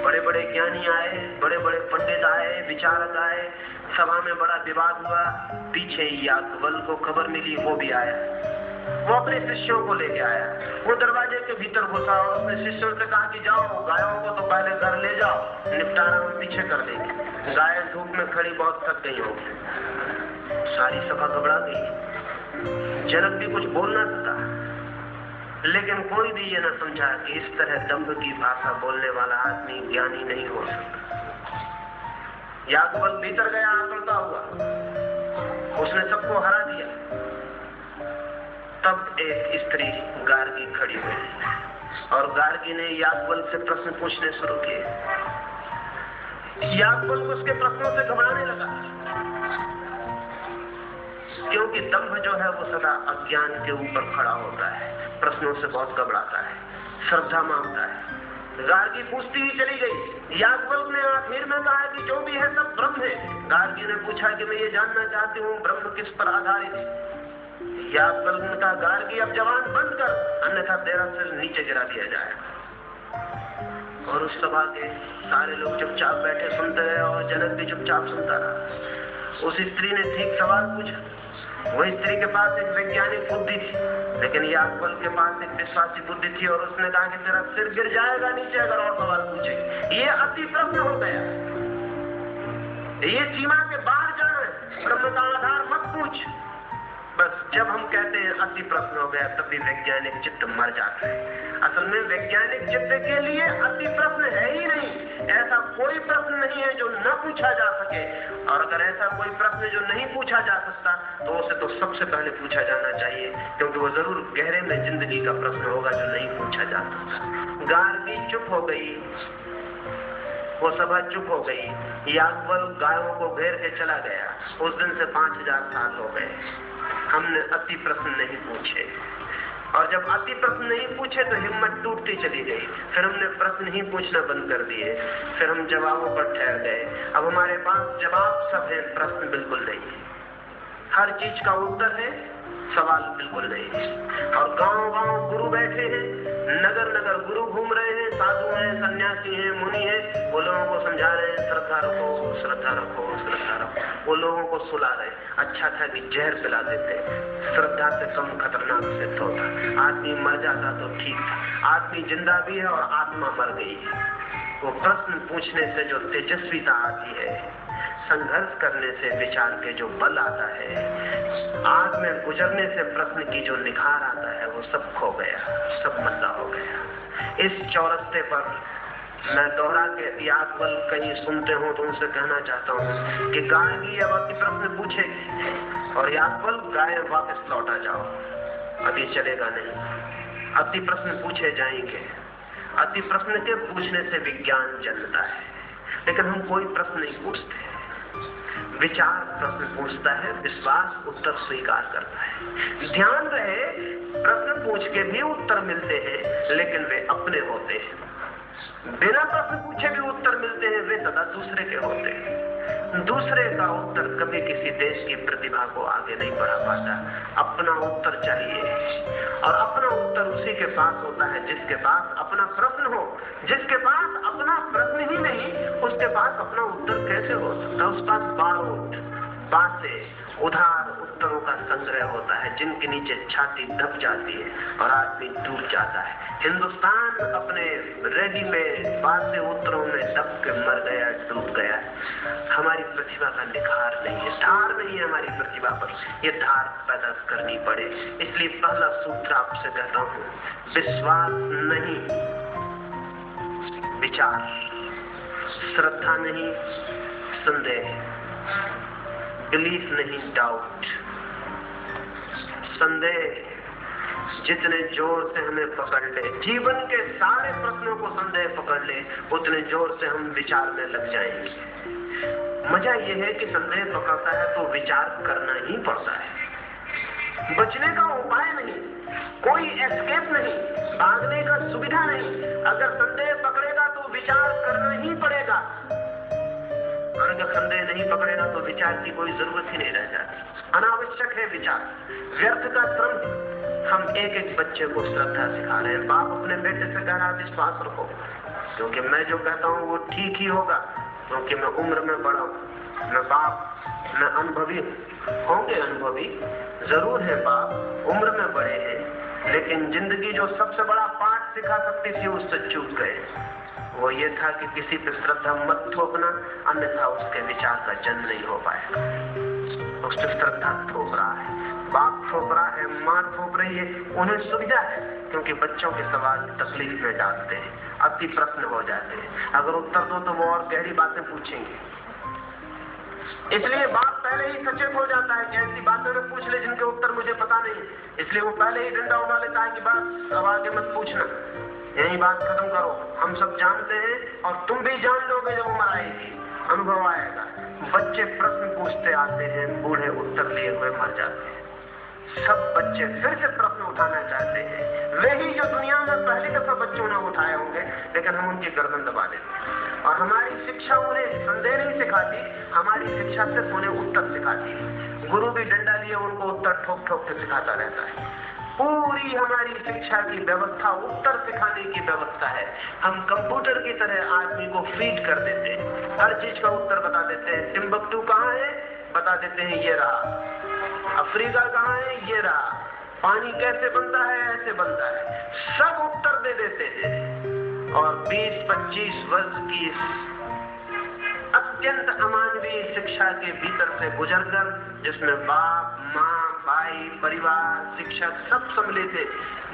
बड़े बड़े ज्ञानी आए, बड़े बड़े पंडित आए, विचारक आए, सभा में बड़ा विवाद हुआ। पीछे याज्ञवल्क्य को खबर मिली, वो भी आया। वो अपने शिष्यों को लेके आया। वो दरवाजे के भीतर घुसा और उसने शिष्यों से कहा कि जाओ गायों को तो पहले घर ले जाओ, निपटारा हम पीछे कर देंगे। गायें धूप में खड़ी बहुत थक गई होंगी। सारी सभा घबरा गई। जनक भी कुछ बोल ना सका, लेकिन कोई भी ये न समझा कि इस तरह दंभ की भाषा बोलने वाला आदमी ज्ञानी नहीं हो सकता। याज्ञवल्क्य भीतर गया आकुलता हुआ, उसने सबको हरा दिया। तब एक स्त्री गार्गी खड़ी हुई और गार्गी ने याज्ञवल्क्य से प्रश्न पूछने शुरू किए। याज्ञवल्क्य उसके प्रश्नों से घबराने लगा, क्योंकि दंभ जो है वो सदा अज्ञान के ऊपर खड़ा होता है, प्रश्नों से बहुत घबराता है, श्रद्धा मांगता है। गार्गी पूछती ही चली गई। याज्ञवल्क्य ने आखिर में कहा कि जो भी है सब ब्रह्म है। गार्गी ने पूछा कि मैं ये जानना चाहती हूँ ब्रह्म किस पर आधारित है। याज्ञवल्क्य ने कहा गार्गी अब जवान बंद कर, अन्यथा तेरा सिर नीचे गिरा दिया जाएगा। और उस सभा के सारे लोग चुपचाप बैठे सुनते रहे और जनक भी चुपचाप सुनता रहा। उस स्त्री ने ठीक सवाल पूछा। वो स्त्री के पास एक वैज्ञानिक बुद्धि थी, लेकिन याज्ञवल्क्य के पास एक विश्वासी बुद्धि थी और उसने कहा कि तेरा सिर गिर जाएगा नीचे अगर और सवाल पूछे। ये अति प्रश्न हो गया, ये सीमा के बाहर जाना है, ब्रह्म का आधार मत पूछ। बस जब हम कहते हैं अति प्रश्न हो गया तब भी वैज्ञानिक चित्त मर जाता है। असल में वैज्ञानिक चित्त के लिए अति प्रश्न है ही नहीं। ऐसा कोई प्रश्न नहीं है जो न पूछा जा सके, और अगर ऐसा कोई प्रश्न जो नहीं पूछा जा सकता तो उसे तो सबसे पहले पूछा जाना चाहिए, क्योंकि वो जरूर गहरे में जिंदगी का प्रश्न होगा जो नहीं पूछा जा सकता। गार्गी चुप हो गई, वो सभा चुप हो गई। याज्ञवल्क्य गायों को घेर के चला गया। उस दिन से 5000 साल हो गए, हमने अति प्रश्न नहीं पूछे, और जब अति प्रश्न नहीं पूछे तो हिम्मत टूटती चली गई। फिर हमने प्रश्न ही पूछना बंद कर दिए, फिर हम जवाबों पर ठहर गए। अब हमारे पास जवाब सब है, प्रश्न बिल्कुल नहीं है। हर चीज का उत्तर है, सवाल बिल्कुल नहीं है। और गांव-गांव गुरु बैठे हैं, नगर-नगर गुरु घूम रहे हैं, साधु हैं, सन्यासी हैं, मुनि हैं। वो लोगों को समझा रहे हैं श्रद्धा रखो, श्रद्धा रखो, श्रद्धा रखो। वो लोगों को सुला रहे। अच्छा था कि जहर पिला देते, श्रद्धा से कम खतरनाक सिद्ध होता। आदमी मर जाता तो ठीक था। आदमी जिंदा भी है और आत्मा मर गई है। वो प्रश्न पूछने से जो तेजस्विता आती है, संघर्ष करने से विचार के जो बल आता है, आग में गुजरने से प्रश्न की जो निखार आता है, वो सब खो गया, सब मल्ला हो गया। इस चौरस्ते पर मैं दोहरा के याज्ञवल कहीं सुनते हो तो उनसे कहना चाहता हूँ कि गाय भी अब अति प्रश्न पूछेगी और याज्ञवल गाय वापस लौटा जाओ, अभी चलेगा नहीं। अति प्रश्न पूछे जाएंगे। अति प्रश्न के पूछने से विज्ञान जन्मता है, लेकिन हम कोई प्रश्न नहीं पूछते। विचार प्रश्न पूछता है, विश्वास उत्तर स्वीकार करता है। ध्यान रहे, प्रश्न पूछ के भी उत्तर मिलते हैं, लेकिन वे अपने होते हैं। बिना प्रश्न पूछे भी उत्तर मिलते हैं, वे सदा दूसरे के होते हैं। दूसरे का उत्तर कभी किसी देश की प्रतिभा को आगे नहीं बढ़ा पाता। अपना उत्तर चाहिए, और अपना उत्तर उसी के पास होता है जिसके पास अपना प्रश्न हो। जिसके पास अपना प्रश्न ही नहीं, उसके पास अपना उत्तर कैसे हो सकता? उस पास बारूद, बातें, उधार उत्तरों का संग्रह होता है, जिनके नीचे छाती दब जाती है और आदमी डूब जाता है। हिंदुस्तान अपने रेडीमेड बातें उत्तरों में दब के मर गया, डूब गया। हमारी प्रतिभा का निखार नहीं है, धार नहीं है हमारी प्रतिभा पर। ये धार पैदा करनी पड़े। इसलिए पहला सूत्र आपसे कहता हूँ, विश्वास नहीं, विचार। श्रद्धा नहीं, संदेह। बिलीफ नहीं, डाउट। संदेह जितने जोर से हमें पकड़ ले, जीवन के सारे प्रश्नों को संदेह पकड़ ले, उतने जोर से हम विचार में लग जाएंगे। मजा यह है कि संदेह पकड़ता है तो विचार करना ही पड़ता है। बचने का उपाय नहीं, कोई एस्केप नहीं, भागने का सुविधा नहीं। अगर संदेह पकड़ेगा तो विचार करना ही पड़ेगा, और अगर संदेह नहीं पकड़ेगा तो विचार की कोई जरूरत ही नहीं रह जाती। अनावश्यक है विचार, व्यर्थ का श्रम। हम एक एक बच्चे को श्रद्धा सिखा रहे हैं। बाप अपने बेटे से कह रहा विश्वास रखो, क्योंकि मैं जो कहता हूँ वो ठीक ही होगा, क्योंकि मैं उम्र में बड़ा हूँ, मैं बाप, मैं अनुभवी हूँ। होंगे अनुभवी जरूर है बाप, उम्र में बड़े हैं, लेकिन जिंदगी जो सबसे बड़ा पाठ सिखा सकती थी उससे चूक गए। वो ये था कि किसी पे श्रद्धा मत थोपना, अन्यथा उसके विचार का जन्म नहीं हो पाएगा। उस पर श्रद्धा थोप रहा है, बाप थोप रहा है, माँ थोप रही है। उन्हें सुविधा है, क्योंकि बच्चों के सवाल तकलीफ में डालते हैं, अति प्रश्न हो जाते हैं। अगर उत्तर दो तो वो और गहरी बातें पूछेंगे। इसलिए बाप पहले ही सचेत हो जाता है कि ऐसी बातें में पूछ ले जिनके उत्तर मुझे पता नहीं। इसलिए वो पहले ही डंडा उठा लेता है कि बस अब आगे मत पूछना, यही बात खत्म करो। हम सब जानते हैं और तुम भी जान लोगे जब उम्र आएगी, अनुभव आएगा। बच्चे प्रश्न पूछते आते हैं, बूढ़े उत्तर लिए हुए मर जाते हैं। सब बच्चे फिर से प्रश्न उठाना चाहते हैं, वे ही जो दुनिया में पहली दफा बच्चों ने उठाए होंगे, लेकिन हम उनकी गर्दन दबा देते हैं। और हमारी शिक्षा उन्हें संदेह नहीं सिखाती, हमारी शिक्षा सिर्फ उन्हें उत्तर सिखाती है। गुरु भी डंडा लिए उनको उत्तर ठोक ठोक के सिखाता रहता है। पूरी हमारी शिक्षा की व्यवस्था उत्तर सिखाने की व्यवस्था है। हम कंप्यूटर की तरह आदमी को फीड कर देते हैं, हर चीज का उत्तर बता देते हैं। टिम्बकटू कहाँ है बता देते हैं, ये रहा। अफ्रीका कहाँ है, ये रहा। पानी कैसे बनता है, ऐसे बनता है। सब उत्तर दे देते हैं। और 20-25 वर्ष की अत्यंत अमानवीय शिक्षा के भीतर से गुजरकर, जिसमें बाप, माँ, भाई, परिवार, शिक्षक सब सम्मिलित थे,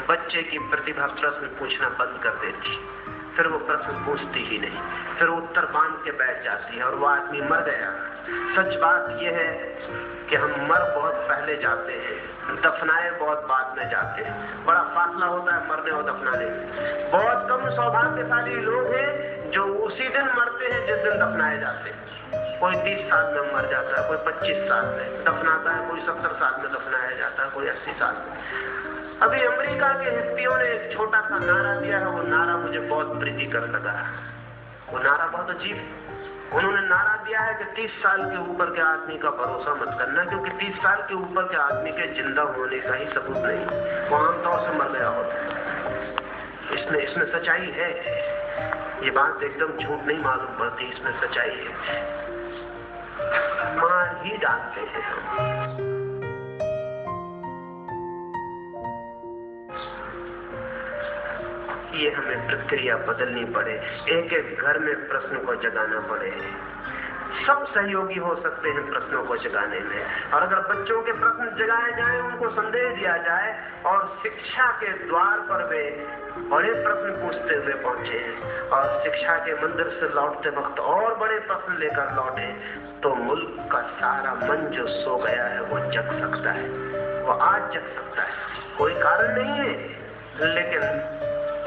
बच्चे की प्रतिभा प्रश्न पूछना बंद कर देती। फिर वो प्रश्न पूछती ही नहीं, फिर उत्तर बांध के बैठ जाती है और वो आदमी मर गया। सच बात यह है कि हम मर बहुत पहले जाते हैं, दफनाए बहुत बाद में जाते हैं। बड़ा फासला होता है मरने और दफनाने में। बहुत कम सौभाग्यशाली लोग हैं जो उसी दिन मरते हैं जिस दिन दफनाए जाते हैं। कोई 30 साल में मर जाता है, कोई 25 साल में दफनाता है, कोई 70 साल में दफनाया जाता है, कोई 80 साल में। अभी अमेरिका के हिस्पियों ने एक छोटा सा नारा दिया है, वो नारा मुझे बहुत प्रीतिकर लगा। वो नारा बहुत अजीब। उन्होंने नारा दिया है कि 30 साल के ऊपर के आदमी का भरोसा मत करना, क्योंकि 30 साल के ऊपर के आदमी के जिंदा होने का ही सबूत नहीं, वो आमतौर से मर गया होता है। इसमें सच्चाई है। ये बात एकदम झूठ नहीं मालूम पड़ती, इसमें सच्चाई है। मार ही डालते हैं हम। ये हमें प्रक्रिया बदलनी पड़े, एक एक घर में प्रश्न को जगाना पड़े। सब सहयोगी हो सकते हैं प्रश्नों को जगाने में। और अगर बच्चों के प्रश्न जगाए जाएं, उनको संदेश दिया जाए और शिक्षा के द्वार पर वे बड़े प्रश्न पूछते हुए पहुंचे और शिक्षा के मंदिर से लौटते वक्त और बड़े प्रश्न लेकर लौटे, तो मुल्क का सारा मन जो सो गया है वो जग सकता है, वो आज जग सकता है। कोई कारण नहीं है,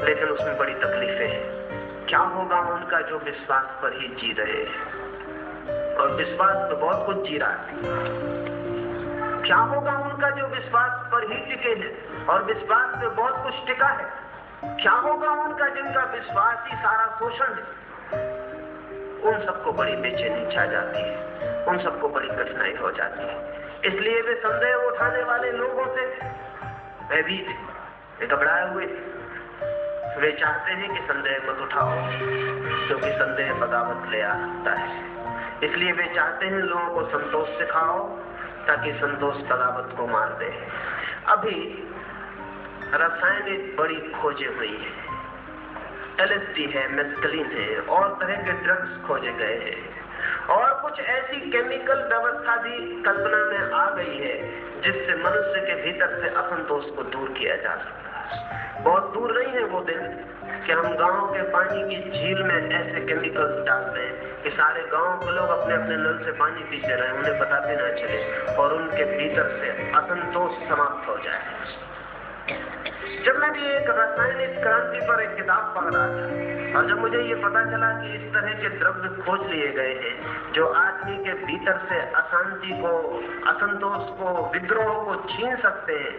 लेकिन उसमें बड़ी तकलीफें हैं। क्या होगा उनका जो विश्वास पर ही जी रहे हैं और विश्वास तो बहुत कुछ जी रहा है। क्या होगा उनका जो विश्वास पर ही टिके हैं और विश्वास पे बहुत कुछ टिका है। क्या होगा उनका जिनका विश्वास ही सारा शोषण है। उन सबको बड़ी बेचैनी छा जाती है, उन सबको बड़ी कठिनाई हो जाती है। इसलिए वे संदेह उठाने वाले लोगों से भयभीत, वे घबराए हुए, वे चाहते हैं कि संदेह मत उठाओ, क्योंकि संदेह बगावत ले आ सकता है। इसलिए वे चाहते हैं लोगों को संतोष सिखाओ, ताकि संतोष बगावत को मार दे। अभी रासायनिक बड़ी खोजें हुई हैं, LSD है, मेस्कलिन है और तरह के ड्रग्स खोजे गए हैं और कुछ ऐसी केमिकल व्यवस्था भी कल्पना में आ गई है जिससे मनुष्य के भीतर से असंतोष को दूर किया जा सकता है। बहुत दूर नहीं है वो दिन कि हम गांव के पानी की झील में ऐसे केमिकल्स डाल दें कि सारे गांव के लोग अपने अपने नल से पानी पीते रहे, उन्हें पता भी न चले और उनके भीतर से असंतोष समाप्त हो जाए। जब मैं भी एक रासायनिक क्रांति पर एक किताब पढ़ रहा था और जब मुझे ये पता चला कि इस तरह के द्रव्य खोज लिए गए हैं जो आदमी के भीतर से अशांति को, असंतोष को, विद्रोह को छीन सकते हैं,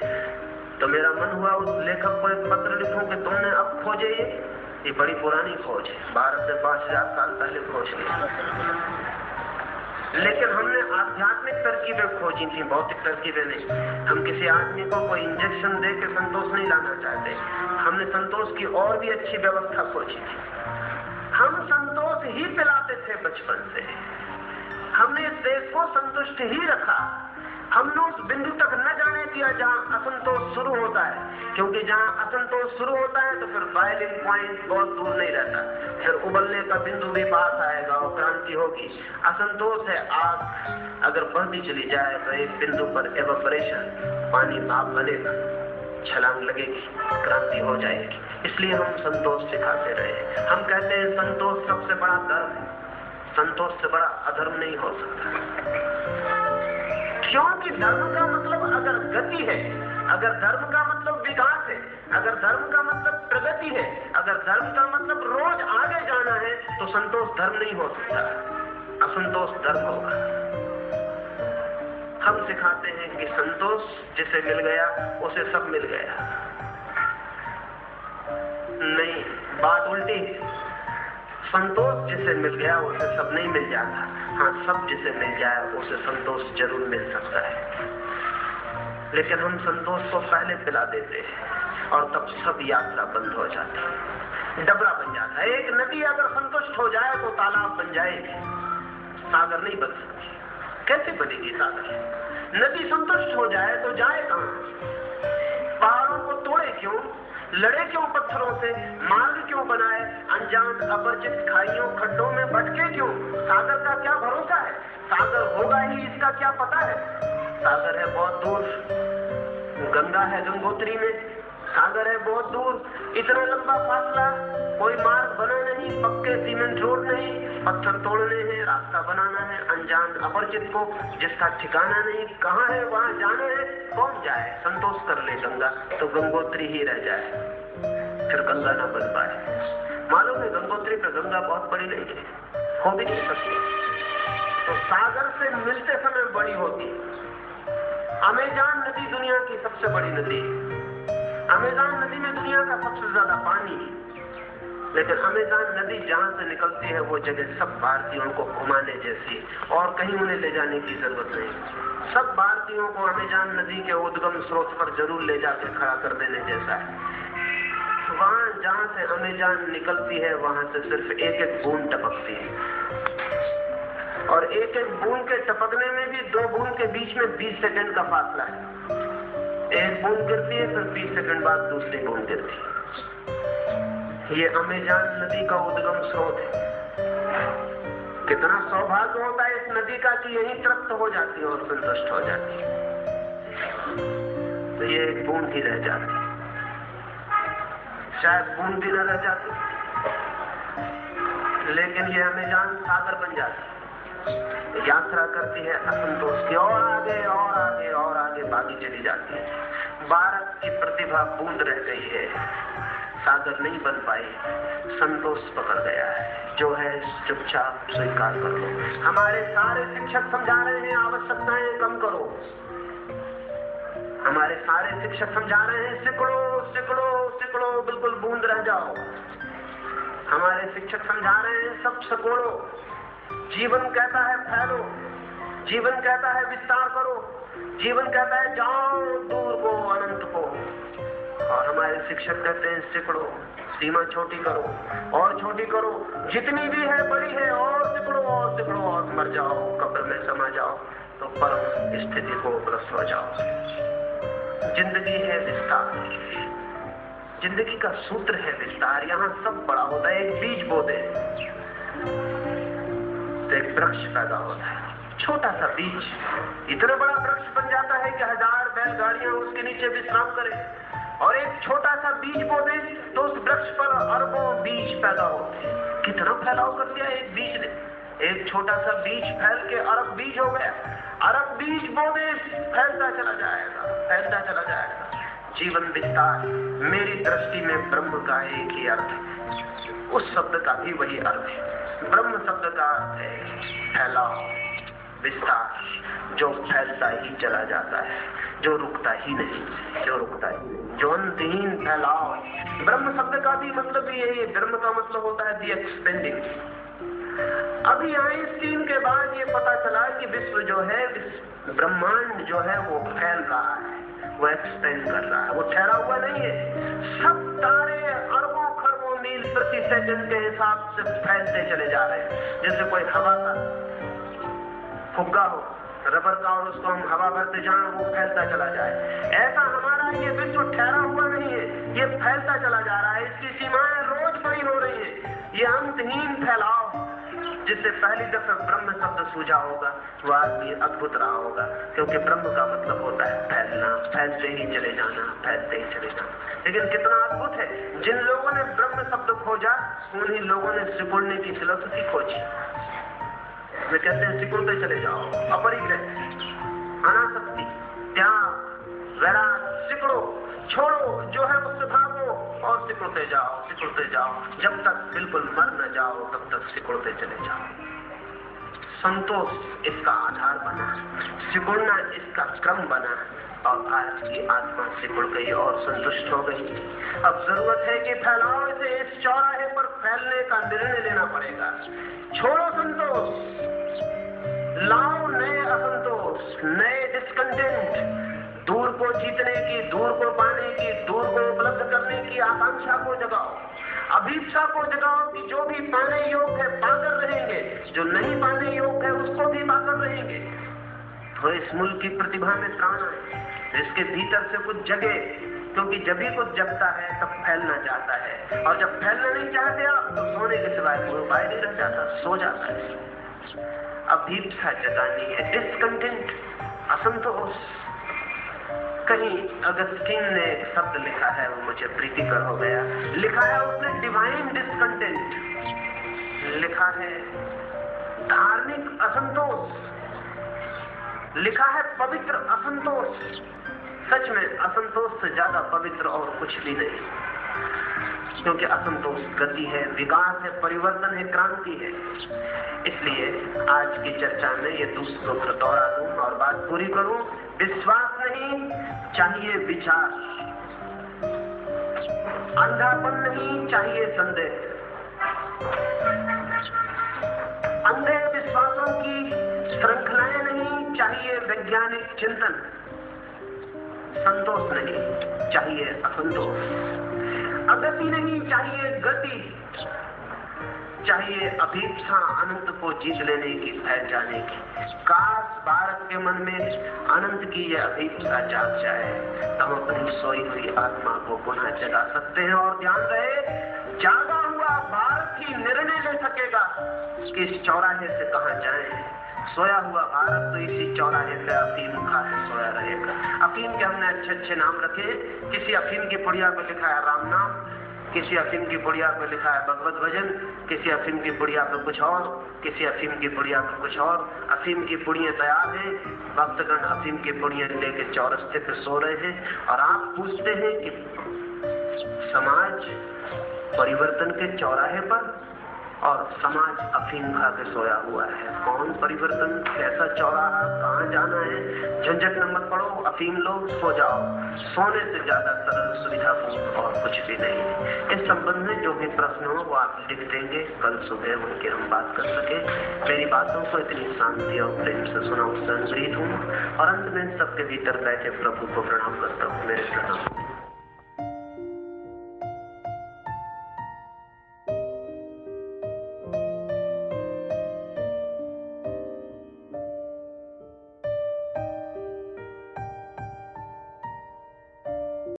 तो मेरा मन हुआ उस लेखक को एक पत्र लिखूं कि तुमने अब खोजे ये बड़ी पुरानी खोज है, भारत में 5000 साल पहले खोज की, लेकिन हमने आध्यात्मिक तरकीबें खोजी थी, भौतिक तरकीबें नहीं। हम किसी आदमी को कोई इंजेक्शन दे के संतोष नहीं लाना चाहते, हमने संतोष की और भी अच्छी व्यवस्था खोजी थी। हम संतोष ही पिलाते थे बचपन से, हमने इस देश को संतुष्ट ही रखा। हमने उस बिंदु तक न जाने दिया जहां असंतोष शुरू होता है, क्योंकि जहां असंतोष शुरू होता है तो फिर बॉइलिंग पॉइंट बहुत दूर नहीं रहता, फिर उबलने का बिंदु भी पास आएगा और क्रांति होगी। असंतोष है आग, अगर बढ़ती चली जाए तो एक बिंदु पर एवापोरेशन, पानी भाप बनेगा, छलांग लगेगी, क्रांति हो जाएगी। इसलिए हम संतोष सिखाते रहे। हम कहते हैं संतोष सबसे बड़ा धर्म है, संतोष से बड़ा अधर्म नहीं हो सकता, क्योंकि धर्म का मतलब अगर गति है, अगर धर्म का मतलब विकास है, अगर धर्म का मतलब प्रगति है, अगर धर्म का मतलब रोज आगे जाना है, तो संतोष धर्म नहीं हो सकता, असंतोष धर्म होगा। हम सिखाते हैं कि संतोष जिसे मिल गया उसे सब मिल गया। नहीं, बात उल्टी, संतोष जिसे मिल गया उसे सब नहीं मिल जाता। हाँ, सब जिसे मिल जाए उसे संतोष जरूर मिल सकता है, लेकिन हम संतोष को पहले पिला देते हैं और तब सब यात्रा बंद हो जाती है, डबरा बन जाता है। एक नदी अगर संतुष्ट हो जाए तो तालाब बन जाएगी, सागर नहीं बन सकती। कैसे बनेगी सागर? नदी संतुष्ट हो जाए तो जाए कहां? पहाड़ों को तोड़े क्यों, लड़े क्यों पत्थरों से, मार्ग क्यों बनाए, अनजान अपरिचित खाइयों खड्डों में भटके क्यों? सागर का क्या भरोसा है? सागर होगा ही इसका क्या पता है? सागर है बहुत दूर, गंगा है गंगोत्री में, सागर है बहुत दूर, इतना लंबा फासला, कोई मार्ग बना नहीं, पक्के सीमेंट रोड नहीं, पत्थर तोड़ने हैं, रास्ता बनाना है, अनजान अपरिचित को जिसका ठिकाना नहीं, कहाँ है वहां जाना है, कौन जाए? संतोष कर ले गंगा तो गंगोत्री ही रह जाए, फिर गंगा ना बन पाए। मालूम है गंगोत्री पर गंगा बहुत बड़ी नहीं है, हो भी नहीं सकती, तो सागर से मिलते समय बड़ी होती है। अमेज़न नदी दुनिया की सबसे बड़ी नदी है, अमेज़न नदी में दुनिया का सबसे ज्यादा पानी है, लेकिन अमेज़न नदी जहां से निकलती है वो जगह सब भारतीयों को घुमाने जैसी, और कहीं उन्हें ले जाने की जरूरत नहीं। सब भारतीयों को अमेज़न नदी के उद्गम स्रोत पर जरूर ले जाकर खड़ा कर देने जैसा है। वहां जहां से अमेज़न निकलती है वहां से सिर्फ एक एक बूंद टपकती है, और एक एक बूंद के टपकने में भी दो बूंद के बीच में 20 सेकंड का फासला है। एक बूंद गिरती है, फिर 20 सेकंड बाद दूसरी बूंद गिरती है। ये अमेज़न नदी का उद्गम स्रोत है। कितना सौभाग्य होता है इस नदी का कि यहीं तृप्त हो जाती है और संतुष्ट हो जाती है। तो ये एक बूंद ही रह जाती, शायद बूंद भी न रह जाती, लेकिन ये अमेज़न सागर बन जाती, यात्रा करती है असंतोष की, और आगे और आगे और आगे भागी चली जाती है। भारत की प्रतिभा बूंद रह गई है, सागर नहीं बन पाई, संतोष पकड़ गया है। जो है चुपचाप स्वीकार कर लो। हमारे सारे शिक्षक समझा रहे हैं आवश्यकताएं कम करो, हमारे सारे शिक्षक समझा रहे हैं सिकुड़ो सिकुड़ो सिकुड़ो, बिल्कुल बूंद रह जाओ। हमारे शिक्षक समझा रहे हैं सब सिकुड़ो। जीवन कहता है फैलो, जीवन कहता है विस्तार करो, जीवन कहता है जाओ दूर को, अनंत को। और हमारे शिक्षक कहते हैं सिकुड़ो, सीमा छोटी करो और छोटी करो, जितनी भी है बड़ी है, और सिकुड़ो और सिकुड़ो और मर जाओ, कब्र में समा जाओ तो परम स्थिति को उपलब्ध हो जाओ। जिंदगी है विस्तार, जिंदगी का सूत्र है विस्तार। यहाँ सब बड़ा होता है। एक बीज बो दे तो एक वृक्ष पैदा होता है, छोटा सा बीज इतना बड़ा वृक्ष बन जाता है कि 1000 बैलगाड़ियां उसके नीचे विश्राम करें। और एक छोटा सा बीज बो दे तो उस वृक्ष पर अरबों बीज पैदा होते हैं। कितना फैलाव कर दिया एक बीज ने। एक छोटा सा बीज फैल के अरब बीज हो गया। अरब बीज बो दे, फैलता चला जाएगा, फैलता चला जाएगा। जीवन विस्तार, मेरी दृष्टि में ब्रह्म का एक ही अर्थ है, उस शब्द का भी वही अर्थ है। ब्रह्म शब्द का अर्थ है फैलाव, विस्तार, जो फैलता ही चला जाता है, जो रुकता ही नहीं, जो रुकता ही नहीं, जो अंतहीन फैलाव। ब्रह्म शब्द का भी मतलब ही यही है। ब्रह्म का मतलब होता है दी एक्सपेंडिंग। अभी आइंस्टीन के बाद ये पता चला कि विश्व जो है, ब्रह्मांड जो है वो फैल रहा है, वो एक्सपेंड कर रहा है, वो ठहरा हुआ नहीं है। सब तारे अरबों खरबों मील प्रति सेकंड के हिसाब से फैलते चले जा रहे हैं। जैसे कोई हवा का फुग्गा हो, रबर का, और उसको हम हवा भरते जाएं वो फैलता चला जाए। ऐसा हमारा ये विश्व ठहरा हुआ नहीं है, ये फैलता चला जा रहा है। इसकी सीमाएं रोज बड़ी हो रही हैं। ये अंतहीन फैलाव, जिससे पहली दफा ब्रह्म शब्द सूझा होगा वो आदमी अद्भुत रहा होगा, क्योंकि ब्रह्म का मतलब होता है फैलना, फैलते ही चले जाना, फैलते ही चले जाना। लेकिन कितना अद्भुत है, जिन लोगों ने ब्रह्म शब्द खोजा उन्हीं लोगों ने सिकुड़ने की फिलॉसफी खोजी। वे कहते हैं सिकुड़ते चले जाओ, अपरिग्रह, अनासक्ति, त्याग, वैराग, सिकुड़ो, छोड़ो, जो है उससे भागो और सिकुड़ते जाओ, जब तक बिल्कुल मर न जाओ तब तक सिकुड़ते चले जाओ। संतोष इसका आधार बना, सिकुड़ना इसका क्रम बना, और आज की आत्मा सिकुड़ गई और संतुष्ट हो गई। अब जरूरत है कि फैलाव से इस चौराहे पर फैलने का निर्णय लेना पड़ेगा। छोड़ो संतोष, लाओ नए असंतोष, नए डिस्कंटेंट, दूर को जीतने की, दूर को पाने की, दूर को उपलब्ध करने की आकांक्षा को जगाओ, अभीप्सा को जगाओ कि जो भी पाने योग्य है पाकर रहेंगे, जो नहीं पाने योग्य है उसको भी पाकर रहेंगे। तो इस मुल्क की प्रतिभा में प्राण है, इसके भीतर से कुछ जगे, क्योंकि जब भी कुछ जगता है तब फैलना चाहता है, और जब फैलना नहीं चाहते आप तो सोने के सिवाय कोई उपाय नहीं रह जाता, सो जाता है। अभीप्सा जगानी है, डिस्कंटेंट, असंतोष। कहीं अगस्तीन ने एक शब्द लिखा है, वो मुझे प्रीतिकर हो गया। लिखा है उसने डिवाइन डिस्कंटेंट, लिखा है धार्मिक असंतोष, लिखा है पवित्र असंतोष। सच में असंतोष से ज्यादा पवित्र और कुछ भी नहीं, क्योंकि असंतोष गति है, विकास है, परिवर्तन है, क्रांति है। इसलिए आज की चर्चा में ये दूसरों को दोहरा दूं और बात पूरी करूं। विश्वास नहीं चाहिए विचार, अंधापन नहीं चाहिए संदेह, अंधे विश्वासों की श्रृंखलाएं नहीं चाहिए वैज्ञानिक चिंतन, संतोष नहीं चाहिए असंतोष, अगति नहीं चाहिए गति, चाहिए अभीप्सा अनंत को जीत लेने की, फैल जाने की। काश भारत के मन में अनंत की यह अभीप्सा जाग जाए तो हम अपनी सोई हुई आत्मा को पुनः जगा सकते हैं। और ध्यान रहे, जागा हुआ भारत ही निर्णय ले सके भटकेगा कि इस चौराहे से कहां जाएं। सोया हुआ भारत तो इसी चौराहे पे अफीम खा के सोया रहेगा। अफीम के हमने अच्छे अच्छे नाम रखे। किसी अफीम की पुड़िया पे लिखा है राम नाम, किसी अफीम की पुड़िया पे लिखा है भगवत भजन, किसी अफीम की पुड़िया पे कुछ और, किसी अफीम की पुड़िया पे कुछ और। अफीम की पुड़ियां तैयार हैं, भक्तगण अफीम की पुड़ियां लेके चौरस्ते पे सो रहे हैं और आप पूछते हैं कि समाज परिवर्तन के चौराहे पर और समाज अफीम खा के सोया हुआ है। कौन परिवर्तन, कैसा चौराहा, कहां जाना है? झंझट में मत पड़ो, अफीम लो, सो जाओ। सोने से ज्यादा सरल सुविधापूर्ण और कुछ भी नहीं है। इस संबंध में जो भी प्रश्न हो वो आप लिख देंगे, कल सुबह उनके हम बात कर सके। मेरी बातों को इतनी शांति और प्रेम से सुना, उससे अनुग्रहित हूँ और अंत में सबके भीतर बैठे प्रभु को प्रणाम करता हूँ। मेरे प्रणाम।